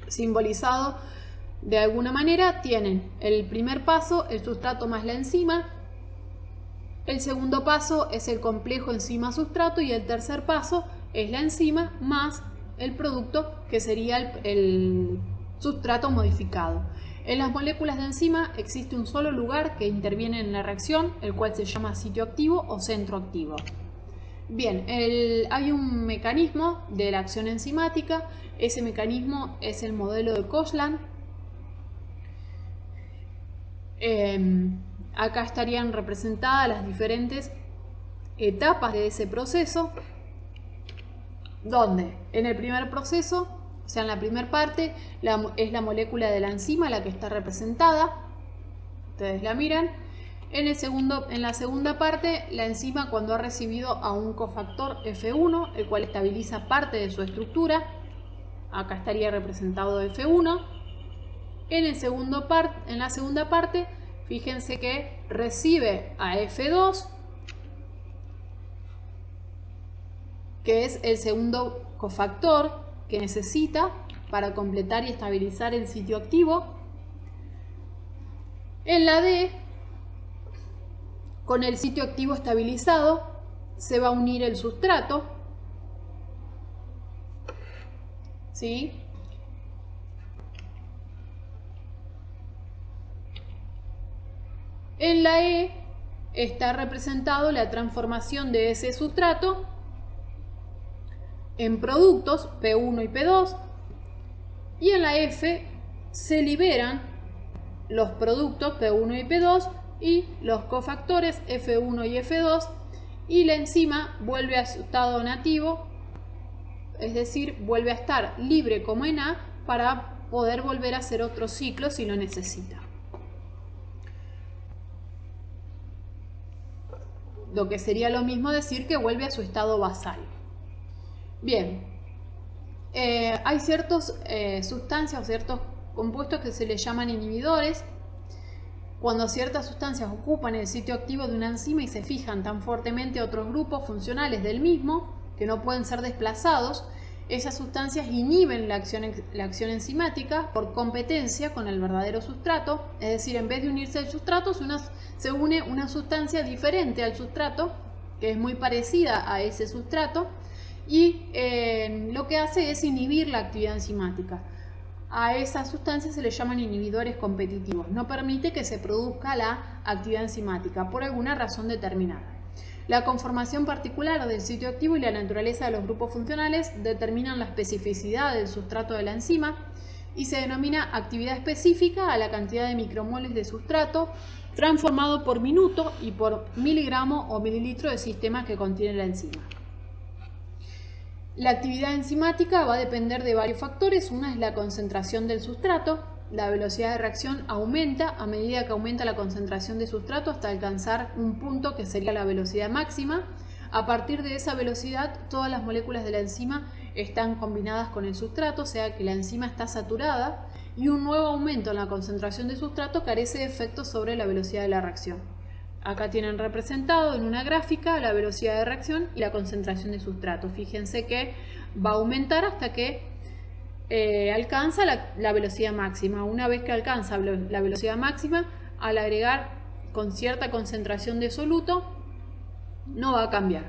Simbolizado de alguna manera tienen el primer paso, el sustrato más la enzima, el segundo paso es el complejo enzima-sustrato y el tercer paso es la enzima más el producto que sería el sustrato modificado. En las moléculas de enzima existe un solo lugar que interviene en la reacción, el cual se llama sitio activo o centro activo. Bien, hay un mecanismo de la acción enzimática, ese mecanismo es el modelo de Koshland. Acá estarían representadas las diferentes etapas de ese proceso, donde en el primer proceso, o sea en la primera parte, es la molécula de la enzima la que está representada, ustedes la miran. En la segunda parte, la enzima cuando ha recibido a un cofactor F1, el cual estabiliza parte de su estructura, acá estaría representado F1. En la segunda parte, fíjense que recibe a F2, que es el segundo cofactor que necesita para completar y estabilizar el sitio activo. En la D, con el sitio activo estabilizado, se va a unir el sustrato, ¿sí? En la E está representado la transformación de ese sustrato en productos P1 y P2, y en la F se liberan los productos P1 y P2 y los cofactores F1 y F2, y la enzima vuelve a su estado nativo, es decir, vuelve a estar libre como en A para poder volver a hacer otro ciclo si lo necesita. Lo que sería lo mismo decir que vuelve a su estado basal. Bien, hay ciertas sustancias o ciertos compuestos que se les llaman inhibidores. Cuando ciertas sustancias ocupan el sitio activo de una enzima y se fijan tan fuertemente a otros grupos funcionales del mismo, que no pueden ser desplazados, esas sustancias inhiben la acción enzimática por competencia con el verdadero sustrato, es decir, en vez de unirse al sustrato, se une una sustancia diferente al sustrato, que es muy parecida a ese sustrato, y lo que hace es inhibir la actividad enzimática. A esas sustancias se les llaman inhibidores competitivos. No permite que se produzca la actividad enzimática por alguna razón determinada. La conformación particular del sitio activo y la naturaleza de los grupos funcionales determinan la especificidad del sustrato de la enzima y se denomina actividad específica a la cantidad de micromoles de sustrato transformado por minuto y por miligramo o mililitro de sistema que contiene la enzima. La actividad enzimática va a depender de varios factores. Una es la concentración del sustrato. La velocidad de reacción aumenta a medida que aumenta la concentración de sustrato hasta alcanzar un punto que sería la velocidad máxima. A partir de esa velocidad, todas las moléculas de la enzima están combinadas con el sustrato, o sea que la enzima está saturada, y un nuevo aumento en la concentración de sustrato carece de efecto sobre la velocidad de la reacción. Acá tienen representado en una gráfica la velocidad de reacción y la concentración de sustrato. Fíjense que va a aumentar hasta que alcanza la velocidad máxima. Una vez que alcanza la velocidad máxima, al agregar con cierta concentración de soluto, no va a cambiar.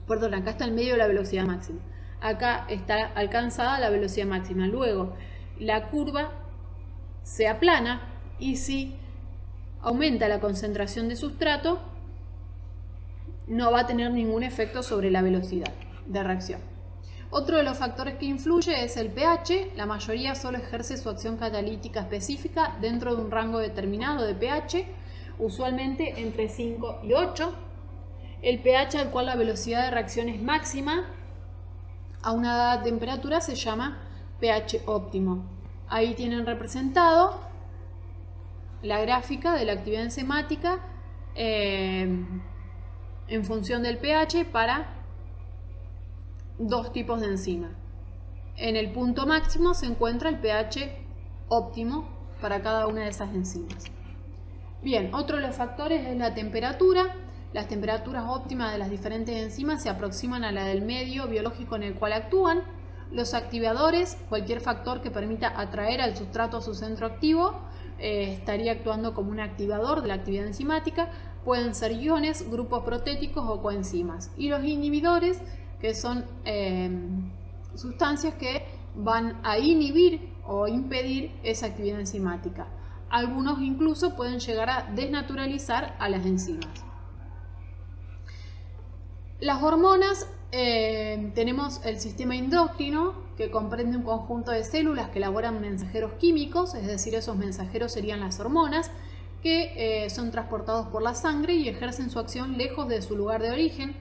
Perdón, acá está en medio de la velocidad máxima. Acá está alcanzada la velocidad máxima. Luego, la curva se aplana y si aumenta la concentración de sustrato, no va a tener ningún efecto sobre la velocidad de reacción. Otro de los factores que influye es el pH. La mayoría solo ejerce su acción catalítica específica dentro de un rango determinado de pH, usualmente entre 5 y 8. El pH al cual la velocidad de reacción es máxima a una dada temperatura se llama pH óptimo. Ahí tienen representado la gráfica de la actividad enzimática en función del pH para dos tipos de enzima. En el punto máximo se encuentra el pH óptimo para cada una de esas enzimas. Bien, otro de los factores es la temperatura. Las temperaturas óptimas de las diferentes enzimas se aproximan a la del medio biológico en el cual actúan. Los activadores, cualquier factor que permita atraer al sustrato a su centro activo, estaría actuando como un activador de la actividad enzimática. Pueden ser iones, grupos protéticos o coenzimas. Y los inhibidores, que son sustancias que van a inhibir o impedir esa actividad enzimática. Algunos incluso pueden llegar a desnaturalizar a las enzimas. Las hormonas, tenemos el sistema endocrino, que comprende un conjunto de células que elaboran mensajeros químicos, es decir, esos mensajeros serían las hormonas, que son transportados por la sangre y ejercen su acción lejos de su lugar de origen.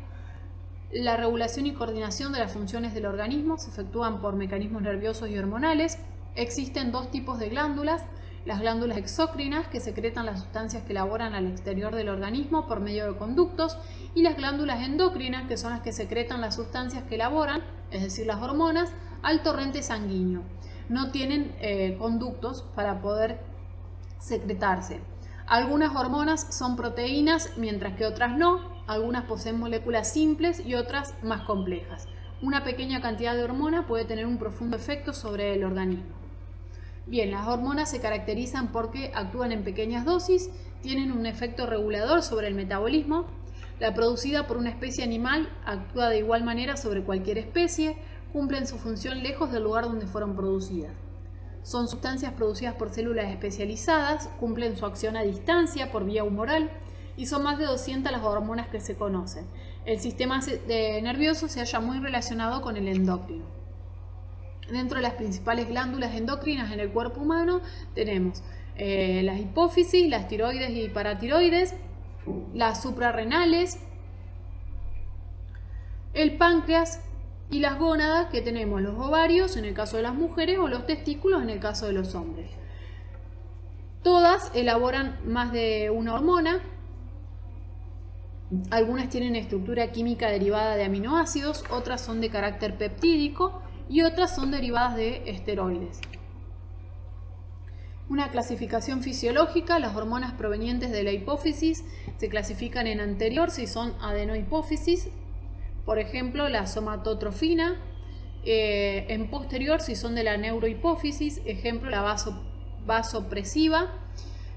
La regulación y coordinación de las funciones del organismo se efectúan por mecanismos nerviosos y hormonales. Existen dos tipos de glándulas: las glándulas exócrinas, que secretan las sustancias que elaboran al exterior del organismo por medio de conductos, y las glándulas endocrinas, que son las que secretan las sustancias que elaboran, es decir, las hormonas, al torrente sanguíneo. No tienen conductos para poder secretarse. Algunas hormonas son proteínas, mientras que otras no. Algunas poseen moléculas simples y otras más complejas. Una pequeña cantidad de hormona puede tener un profundo efecto sobre el organismo. Bien, las hormonas se caracterizan porque actúan en pequeñas dosis, tienen un efecto regulador sobre el metabolismo. La producida por una especie animal actúa de igual manera sobre cualquier especie, cumplen su función lejos del lugar donde fueron producidas. Son sustancias producidas por células especializadas, cumplen su acción a distancia por vía humoral y son más de 200 las hormonas que se conocen. El sistema nervioso se halla muy relacionado con el endocrino. Dentro de las principales glándulas endocrinas en el cuerpo humano tenemos las hipófisis, las tiroides y paratiroides, las suprarrenales, el páncreas y las gónadas, que tenemos los ovarios en el caso de las mujeres o los testículos en el caso de los hombres. Todas elaboran más de una hormona. Algunas tienen estructura química derivada de aminoácidos, otras son de carácter peptídico y otras son derivadas de esteroides. Una clasificación fisiológica: las hormonas provenientes de la hipófisis se clasifican en anterior si son adenohipófisis, por ejemplo la somatotrofina, en posterior si son de la neurohipófisis, ejemplo la vasopresiva.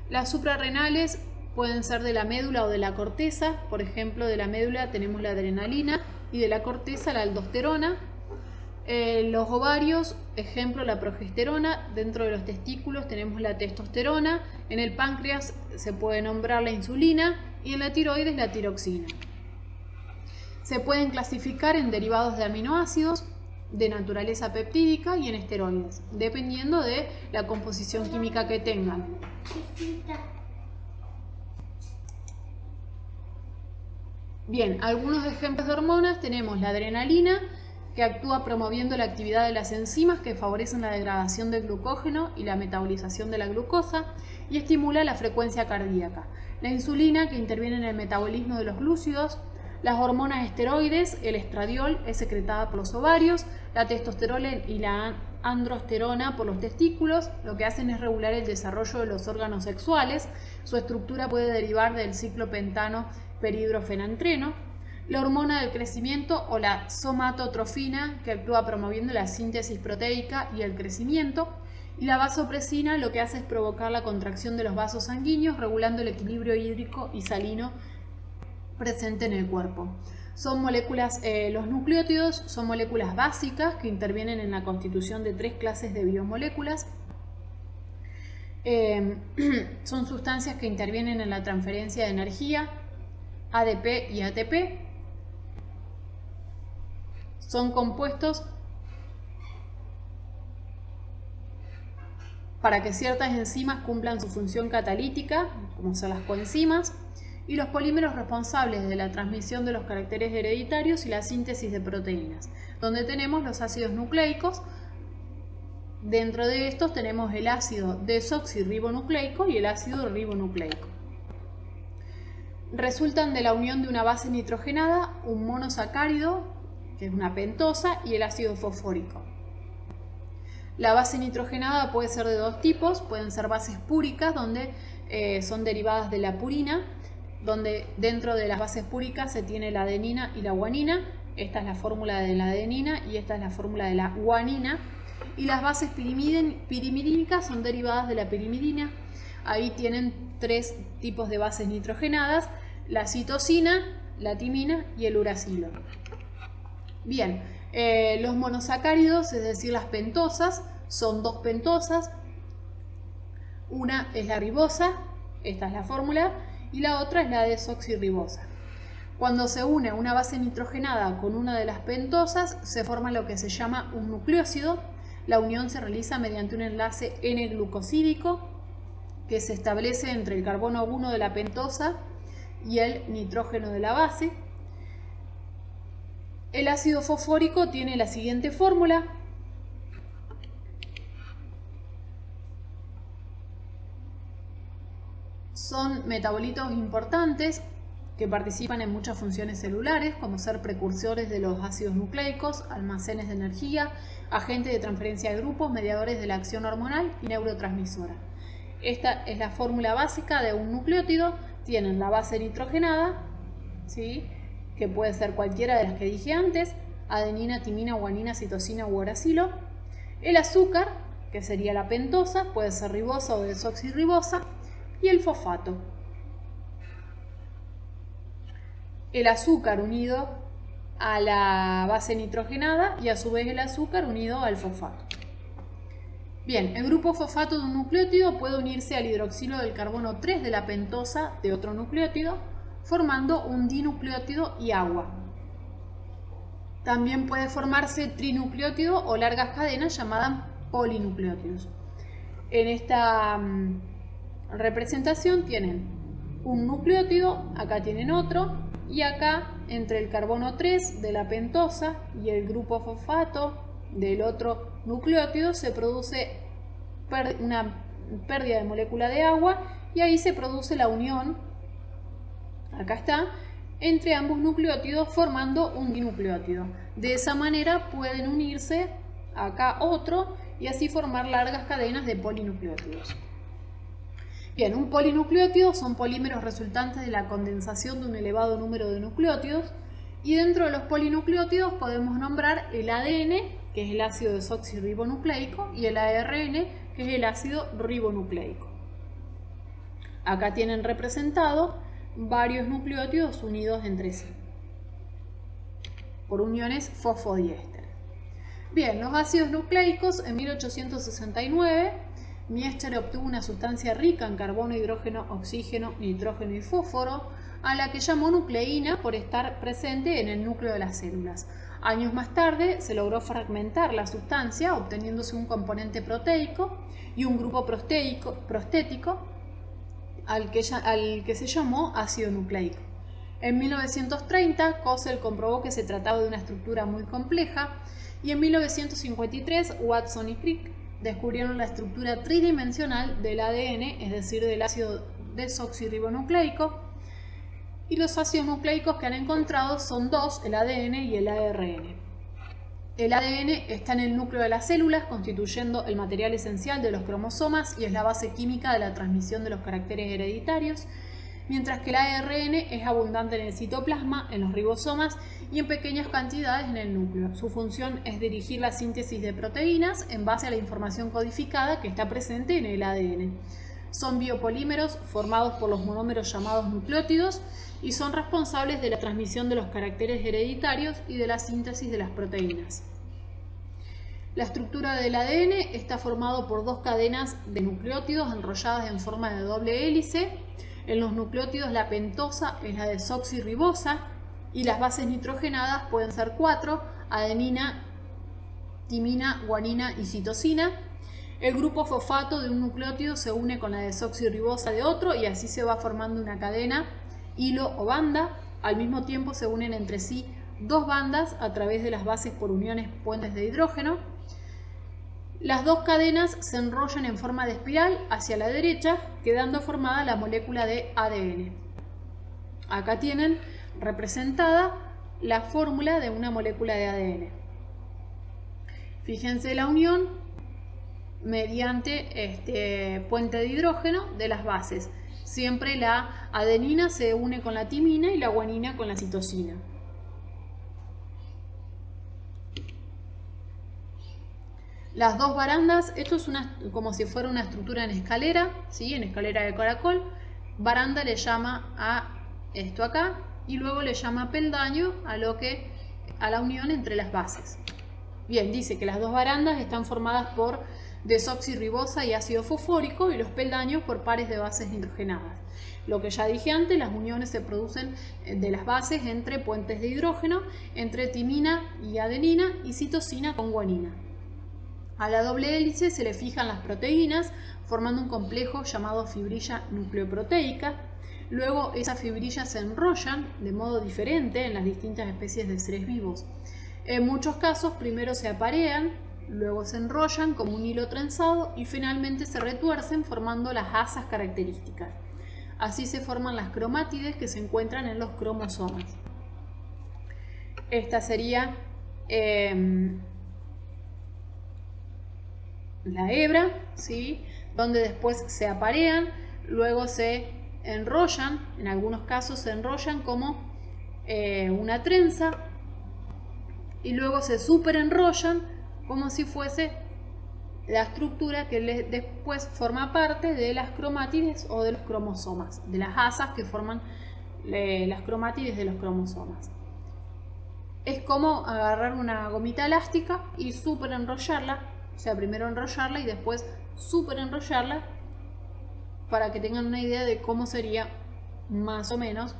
Las suprarrenales pueden ser de la médula o de la corteza, por ejemplo de la médula tenemos la adrenalina y de la corteza la aldosterona. Los ovarios, ejemplo la progesterona. Dentro de los testículos tenemos la testosterona. En el páncreas se puede nombrar la insulina y en la tiroides la tiroxina. Se pueden clasificar en derivados de aminoácidos de naturaleza peptídica y en esteroides, dependiendo de la composición química que tengan. Bien, algunos ejemplos de hormonas tenemos la adrenalina, que actúa promoviendo la actividad de las enzimas que favorecen la degradación del glucógeno y la metabolización de la glucosa y estimula la frecuencia cardíaca. La insulina, que interviene en el metabolismo de los glúcidos. Las hormonas esteroides, el estradiol, es secretada por los ovarios, la testosterona y la androsterona por los testículos. Lo que hacen es regular el desarrollo de los órganos sexuales. Su estructura puede derivar del ciclopentano perhidrofenantreno. La hormona del crecimiento o la somatotrofina, que actúa promoviendo la síntesis proteica y el crecimiento. Y la vasopresina lo que hace es provocar la contracción de los vasos sanguíneos, regulando el equilibrio hídrico y salino presente en el cuerpo. Son moléculas, los nucleótidos son moléculas básicas que intervienen en la constitución de 3 clases de biomoléculas. Son sustancias que intervienen en la transferencia de energía, ADP y ATP. Son compuestos para que ciertas enzimas cumplan su función catalítica, como son las coenzimas, y los polímeros responsables de la transmisión de los caracteres hereditarios y la síntesis de proteínas, donde tenemos los ácidos nucleicos. Dentro de estos tenemos el ácido desoxirribonucleico y el ácido ribonucleico. Resultan de la unión de una base nitrogenada, un monosacárido, que es una pentosa, y el ácido fosfórico. La base nitrogenada puede ser de 2 tipos, pueden ser bases púricas, donde son derivadas de la purina, donde dentro de las bases púricas se tiene la adenina y la guanina. Esta es la fórmula de la adenina y esta es la fórmula de la guanina. Y las bases pirimidínicas son derivadas de la pirimidina. Ahí tienen 3 tipos de bases nitrogenadas: la citosina, la timina y el uracilo. Bien, los monosacáridos, es decir, las pentosas, son 2 pentosas. Una es la ribosa, esta es la fórmula, y la otra es la desoxirribosa. Cuando se une una base nitrogenada con una de las pentosas, se forma lo que se llama un nucleósido. La unión se realiza mediante un enlace N-glucosídico que se establece entre el carbono 1 de la pentosa y el nitrógeno de la base. El ácido fosfórico tiene la siguiente fórmula: son metabolitos importantes que participan en muchas funciones celulares, como ser precursores de los ácidos nucleicos, almacenes de energía, agentes de transferencia de grupos, mediadores de la acción hormonal y neurotransmisora. Esta es la fórmula básica de un nucleótido. Tienen la base nitrogenada, ¿sí?, que puede ser cualquiera de las que dije antes: adenina, timina, guanina, citosina u uracilo. El azúcar, que sería la pentosa, puede ser ribosa o desoxirribosa. Y el fosfato. El azúcar unido a la base nitrogenada y a su vez el azúcar unido al fosfato. Bien, el grupo fosfato de un nucleótido puede unirse al hidroxilo del carbono 3 de la pentosa de otro nucleótido, formando un dinucleótido y agua. También puede formarse trinucleótido o largas cadenas llamadas polinucleótidos. En esta representación tienen un nucleótido, acá tienen otro, y acá entre el carbono 3 de la pentosa y el grupo fosfato del otro nucleótido se produce una pérdida de molécula de agua y ahí se produce la unión, acá está, entre ambos nucleótidos formando un dinucleótido. De esa manera pueden unirse acá otro y así formar largas cadenas de polinucleótidos. Bien, un polinucleótido son polímeros resultantes de la condensación de un elevado número de nucleótidos y dentro de los polinucleótidos podemos nombrar el ADN, que es el ácido desoxirribonucleico, y el ARN, que es el ácido ribonucleico. Acá tienen representado varios nucleótidos unidos entre sí por uniones fosfodiéster. Bien, los ácidos nucleicos en 1869 Miester obtuvo una sustancia rica en carbono, hidrógeno, oxígeno, nitrógeno y fósforo, a la que llamó nucleína por estar presente en el núcleo de las células. Años más tarde se logró fragmentar la sustancia, obteniéndose un componente proteico y un grupo prostético al que se llamó ácido nucleico. En 1930, Cossel comprobó que se trataba de una estructura muy compleja y en 1953, Watson y Crick descubrieron la estructura tridimensional del ADN, es decir, del ácido desoxirribonucleico, y los ácidos nucleicos que han encontrado son dos, el ADN y el ARN. El ADN está en el núcleo de las células, constituyendo el material esencial de los cromosomas y es la base química de la transmisión de los caracteres hereditarios, mientras que el ARN es abundante en el citoplasma, en los ribosomas y en pequeñas cantidades en el núcleo. Su función es dirigir la síntesis de proteínas en base a la información codificada que está presente en el ADN. Son biopolímeros formados por los monómeros llamados nucleótidos y son responsables de la transmisión de los caracteres hereditarios y de la síntesis de las proteínas. La estructura del ADN está formado por dos cadenas de nucleótidos enrolladas en forma de doble hélice. En los nucleótidos la pentosa es la desoxirribosa y las bases nitrogenadas pueden ser 4, adenina, timina, guanina y citosina. El grupo fosfato de un nucleótido se une con la desoxirribosa de otro y así se va formando una cadena, hilo o banda. Al mismo tiempo se unen entre sí dos bandas a través de las bases por uniones puentes de hidrógeno. Las dos cadenas se enrollan en forma de espiral hacia la derecha, quedando formada la molécula de ADN. Acá tienen representada la fórmula de una molécula de ADN. Fíjense la unión mediante puente de hidrógeno de las bases. Siempre la adenina se une con la timina y la guanina con la citosina. Las dos barandas, esto es como si fuera una estructura en escalera, ¿sí? En escalera de caracol. Baranda le llama a esto acá y luego le llama peldaño a la unión entre las bases. Bien, dice que las dos barandas están formadas por desoxirribosa y ácido fosfórico y los peldaños por pares de bases nitrogenadas. Lo que ya dije antes, las uniones se producen de las bases entre puentes de hidrógeno, entre timina y adenina y citosina con guanina. A la doble hélice se le fijan las proteínas, formando un complejo llamado fibrilla nucleoproteica. Luego esas fibrillas se enrollan de modo diferente en las distintas especies de seres vivos. En muchos casos primero se aparean, luego se enrollan como un hilo trenzado y finalmente se retuercen formando las asas características. Así se forman las cromátides que se encuentran en los cromosomas. Esta sería la hebra, ¿sí? Donde después se aparean, luego se enrollan, en algunos casos se enrollan como una trenza y luego se superenrollan como si fuese la estructura que después forma parte de las cromátides o de los cromosomas, de las asas que forman las cromátides de los cromosomas. Es como agarrar una gomita elástica y superenrollarla, o sea, primero enrollarla y después superenrollarla para que tengan una idea de cómo sería más o menos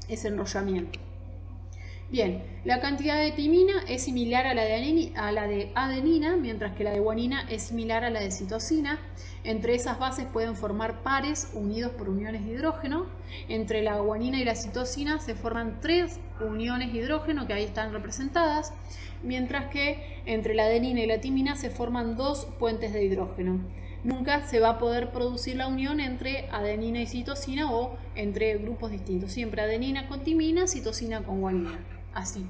ese enrollamiento. Bien, la cantidad de timina es similar a la de adenina, mientras que la de guanina es similar a la de citosina. Entre esas bases pueden formar pares unidos por uniones de hidrógeno. Entre la guanina y la citosina se forman 3 uniones de hidrógeno, que ahí están representadas, mientras que entre la adenina y la timina se forman 2 puentes de hidrógeno. Nunca se va a poder producir la unión entre adenina y citosina o entre grupos distintos. Siempre adenina con timina, citosina con guanina. Así.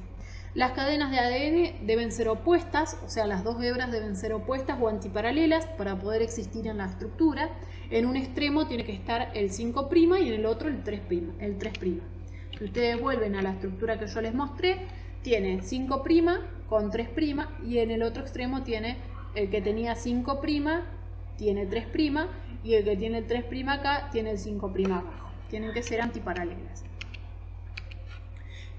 Las cadenas de ADN deben ser opuestas, o sea, las 2 hebras deben ser opuestas o antiparalelas para poder existir en la estructura. En un extremo tiene que estar el 5' y en el otro el 3'. Si ustedes vuelven a la estructura que yo les mostré, tiene 5' con 3' y en el otro extremo tiene el que tenía 5' tiene 3' y el que tiene el 3' acá tiene el 5' abajo. Tienen que ser antiparalelas.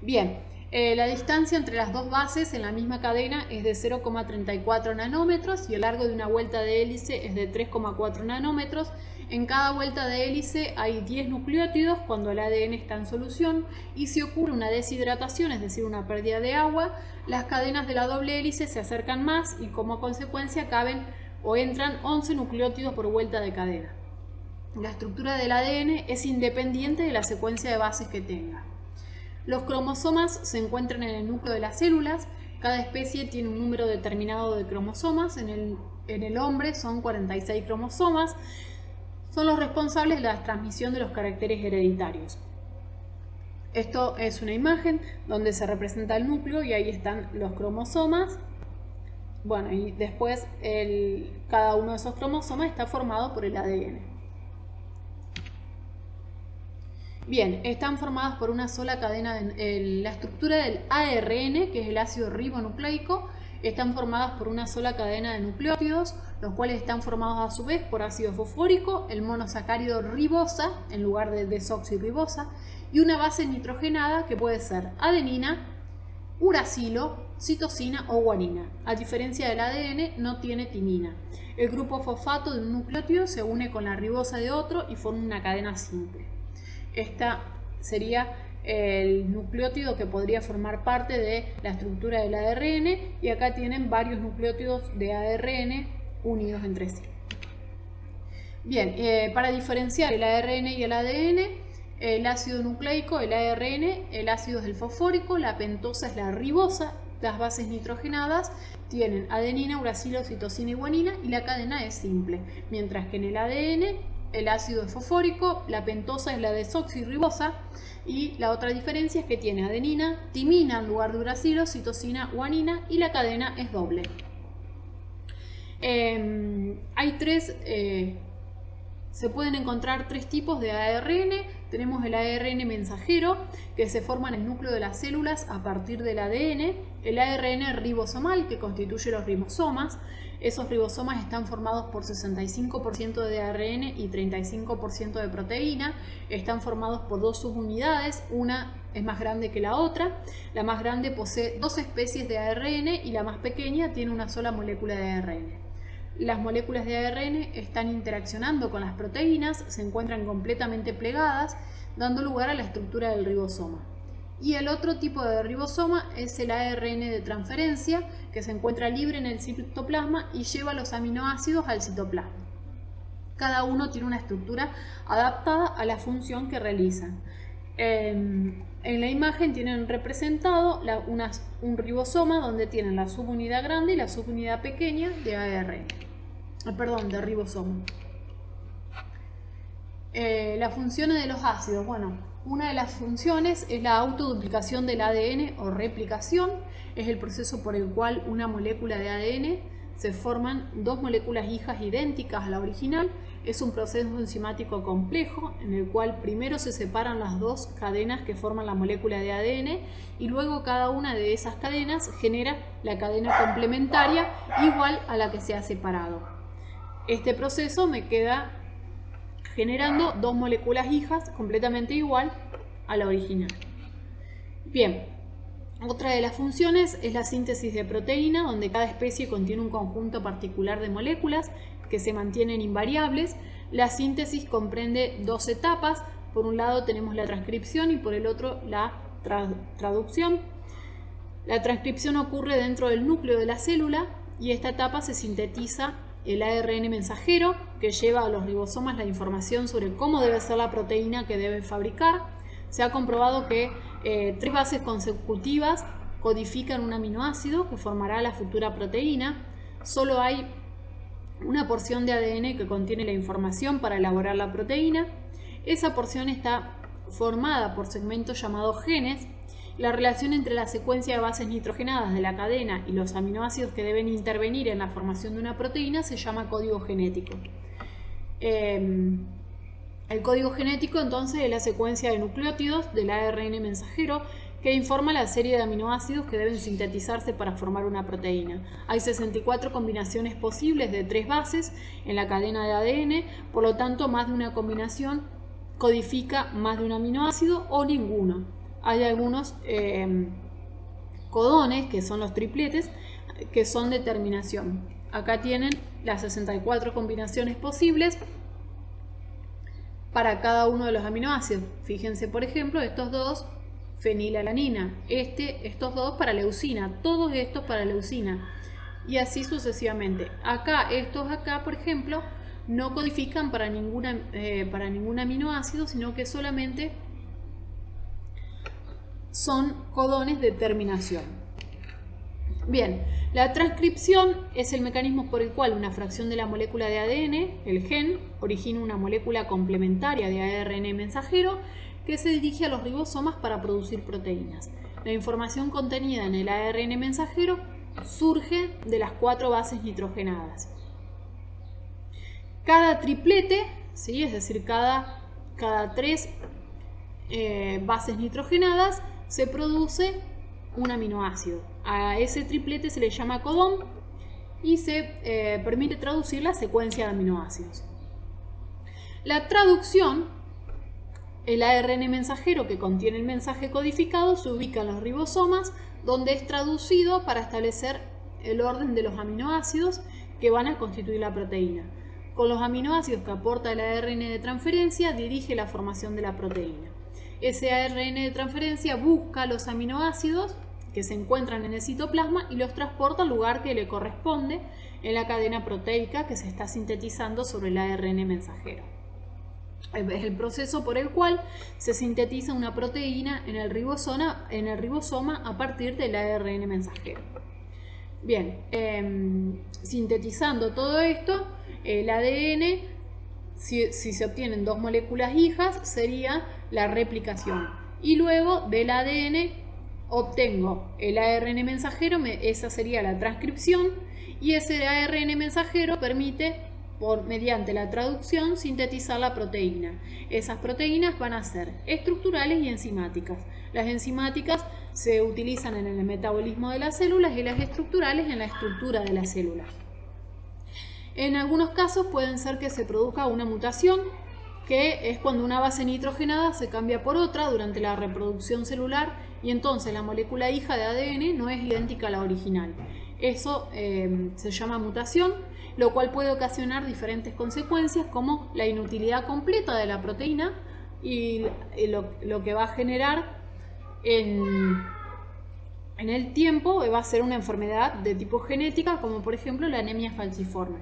Bien, la distancia entre las 2 bases en la misma cadena es de 0,34 nanómetros y el largo de una vuelta de hélice es de 3,4 nanómetros. En cada vuelta de hélice hay 10 nucleótidos cuando el ADN está en solución y si ocurre una deshidratación, es decir, una pérdida de agua, las cadenas de la doble hélice se acercan más y como consecuencia caben o entran 11 nucleótidos por vuelta de cadena. La estructura del ADN es independiente de la secuencia de bases que tenga. Los cromosomas se encuentran en el núcleo de las células. Cada especie tiene un número determinado de cromosomas. En el hombre son 46 cromosomas. Son los responsables de la transmisión de los caracteres hereditarios. Esto es una imagen donde se representa el núcleo y ahí están los cromosomas. Bueno, y después cada uno de esos cromosomas está formado por el ADN. Bien, están formadas por una sola cadena. La estructura del ARN, que es el ácido ribonucleico, están formadas por una sola cadena de nucleótidos, los cuales están formados a su vez por ácido fosfórico, el monosacárido ribosa en lugar de desoxirribosa, y una base nitrogenada que puede ser adenina, uracilo, citosina o guanina. A diferencia del ADN, no tiene timina. El grupo fosfato de un nucleótido se une con la ribosa de otro y forma una cadena simple. Esta sería el nucleótido que podría formar parte de la estructura del ARN y acá tienen varios nucleótidos de ARN unidos entre sí. Bien, para diferenciar el ARN y el ADN, el ácido nucleico, el ARN, el ácido es el fosfórico, la pentosa es la ribosa, las bases nitrogenadas tienen adenina, uracilo, citosina y guanina y la cadena es simple, mientras que en el ADN el ácido es fosfórico, la pentosa es la desoxirribosa y la otra diferencia es que tiene adenina, timina en lugar de uracilo, citosina, guanina y la cadena es doble. Se pueden encontrar 3 tipos de ARN. Tenemos el ARN mensajero, que se forma en el núcleo de las células a partir del ADN, el ARN ribosomal, que constituye los ribosomas. Esos ribosomas están formados por 65% de ARN y 35% de proteína. Están formados por 2 subunidades, una es más grande que la otra. La más grande posee 2 especies de ARN y la más pequeña tiene una sola molécula de ARN. Las moléculas de ARN están interaccionando con las proteínas, se encuentran completamente plegadas, dando lugar a la estructura del ribosoma. Y el otro tipo de ribosoma es el ARN de transferencia, que se encuentra libre en el citoplasma y lleva los aminoácidos al citoplasma. Cada uno tiene una estructura adaptada a la función que realizan. En la imagen tienen representado un ribosoma donde tienen la subunidad grande y la subunidad pequeña de ARN. De ribosoma. Las funciones de los ácidos. Bueno, una de las funciones es la autoduplicación del ADN o replicación. Es el proceso por el cual una molécula de ADN se forman 2 moléculas hijas idénticas a la original. Es un proceso enzimático complejo en el cual primero se separan las 2 cadenas que forman la molécula de ADN y luego cada una de esas cadenas genera la cadena complementaria igual a la que se ha separado. Este proceso me queda generando 2 moléculas hijas completamente igual a la original. Bien, otra de las funciones es la síntesis de proteína, donde cada especie contiene un conjunto particular de moléculas que se mantienen invariables. La síntesis comprende 2 etapas. Por un lado tenemos la transcripción y por el otro la traducción. La transcripción ocurre dentro del núcleo de la célula y esta etapa se sintetiza el ARN mensajero que lleva a los ribosomas la información sobre cómo debe ser la proteína que deben fabricar. Se ha comprobado que 3 bases consecutivas codifican un aminoácido que formará la futura proteína. Solo hay una porción de ADN que contiene la información para elaborar la proteína. Esa porción está formada por segmentos llamados genes. La relación entre la secuencia de bases nitrogenadas de la cadena y los aminoácidos que deben intervenir en la formación de una proteína se llama código genético. El código genético entonces es la secuencia de nucleótidos del ARN mensajero que informa la serie de aminoácidos que deben sintetizarse para formar una proteína. Hay 64 combinaciones posibles de 3 bases en la cadena de ADN, por lo tanto más de una combinación codifica más de un aminoácido o ninguno. Hay algunos codones, que son los tripletes, que son de terminación. Acá tienen las 64 combinaciones posibles para cada uno de los aminoácidos. Fíjense, por ejemplo, estos dos, fenilalanina, estos dos para leucina, todos estos para leucina, y así sucesivamente. Estos acá, por ejemplo, no codifican para ningún aminoácido, sino que solamente son codones de terminación. Bien, la transcripción es el mecanismo por el cual una fracción de la molécula de ADN, el gen, origina una molécula complementaria de ARN mensajero que se dirige a los ribosomas para producir proteínas. La información contenida en el ARN mensajero surge de las 4 bases nitrogenadas. Cada triplete, ¿sí? Es decir, cada 3 bases nitrogenadas, se produce un aminoácido. A ese triplete se le llama codón y se permite traducir la secuencia de aminoácidos. La traducción, el ARN mensajero que contiene el mensaje codificado se ubica en los ribosomas, donde es traducido para establecer el orden de los aminoácidos que van a constituir la proteína. Con los aminoácidos que aporta el ARN de transferencia dirige la formación de la proteína. Ese ARN de transferencia busca los aminoácidos que se encuentran en el citoplasma y los transporta al lugar que le corresponde en la cadena proteica que se está sintetizando sobre el ARN mensajero. Es el proceso por el cual se sintetiza una proteína en el ribosoma a partir del ARN mensajero. Bien, sintetizando todo esto, el ADN, si se obtienen 2 moléculas hijas, sería la replicación. Y luego del ADN obtengo el ARN mensajero, esa sería la transcripción, y ese ARN mensajero permite, mediante la traducción, sintetizar la proteína. Esas proteínas van a ser estructurales y enzimáticas. Las enzimáticas se utilizan en el metabolismo de las células y las estructurales en la estructura de las células. En algunos casos pueden ser que se produzca una mutación, que es cuando una base nitrogenada se cambia por otra durante la reproducción celular y entonces la molécula hija de ADN no es idéntica a la original. Eso se llama mutación, lo cual puede ocasionar diferentes consecuencias como la inutilidad completa de la proteína y lo que va a generar en el tiempo va a ser una enfermedad de tipo genética, como por ejemplo la anemia falciforme.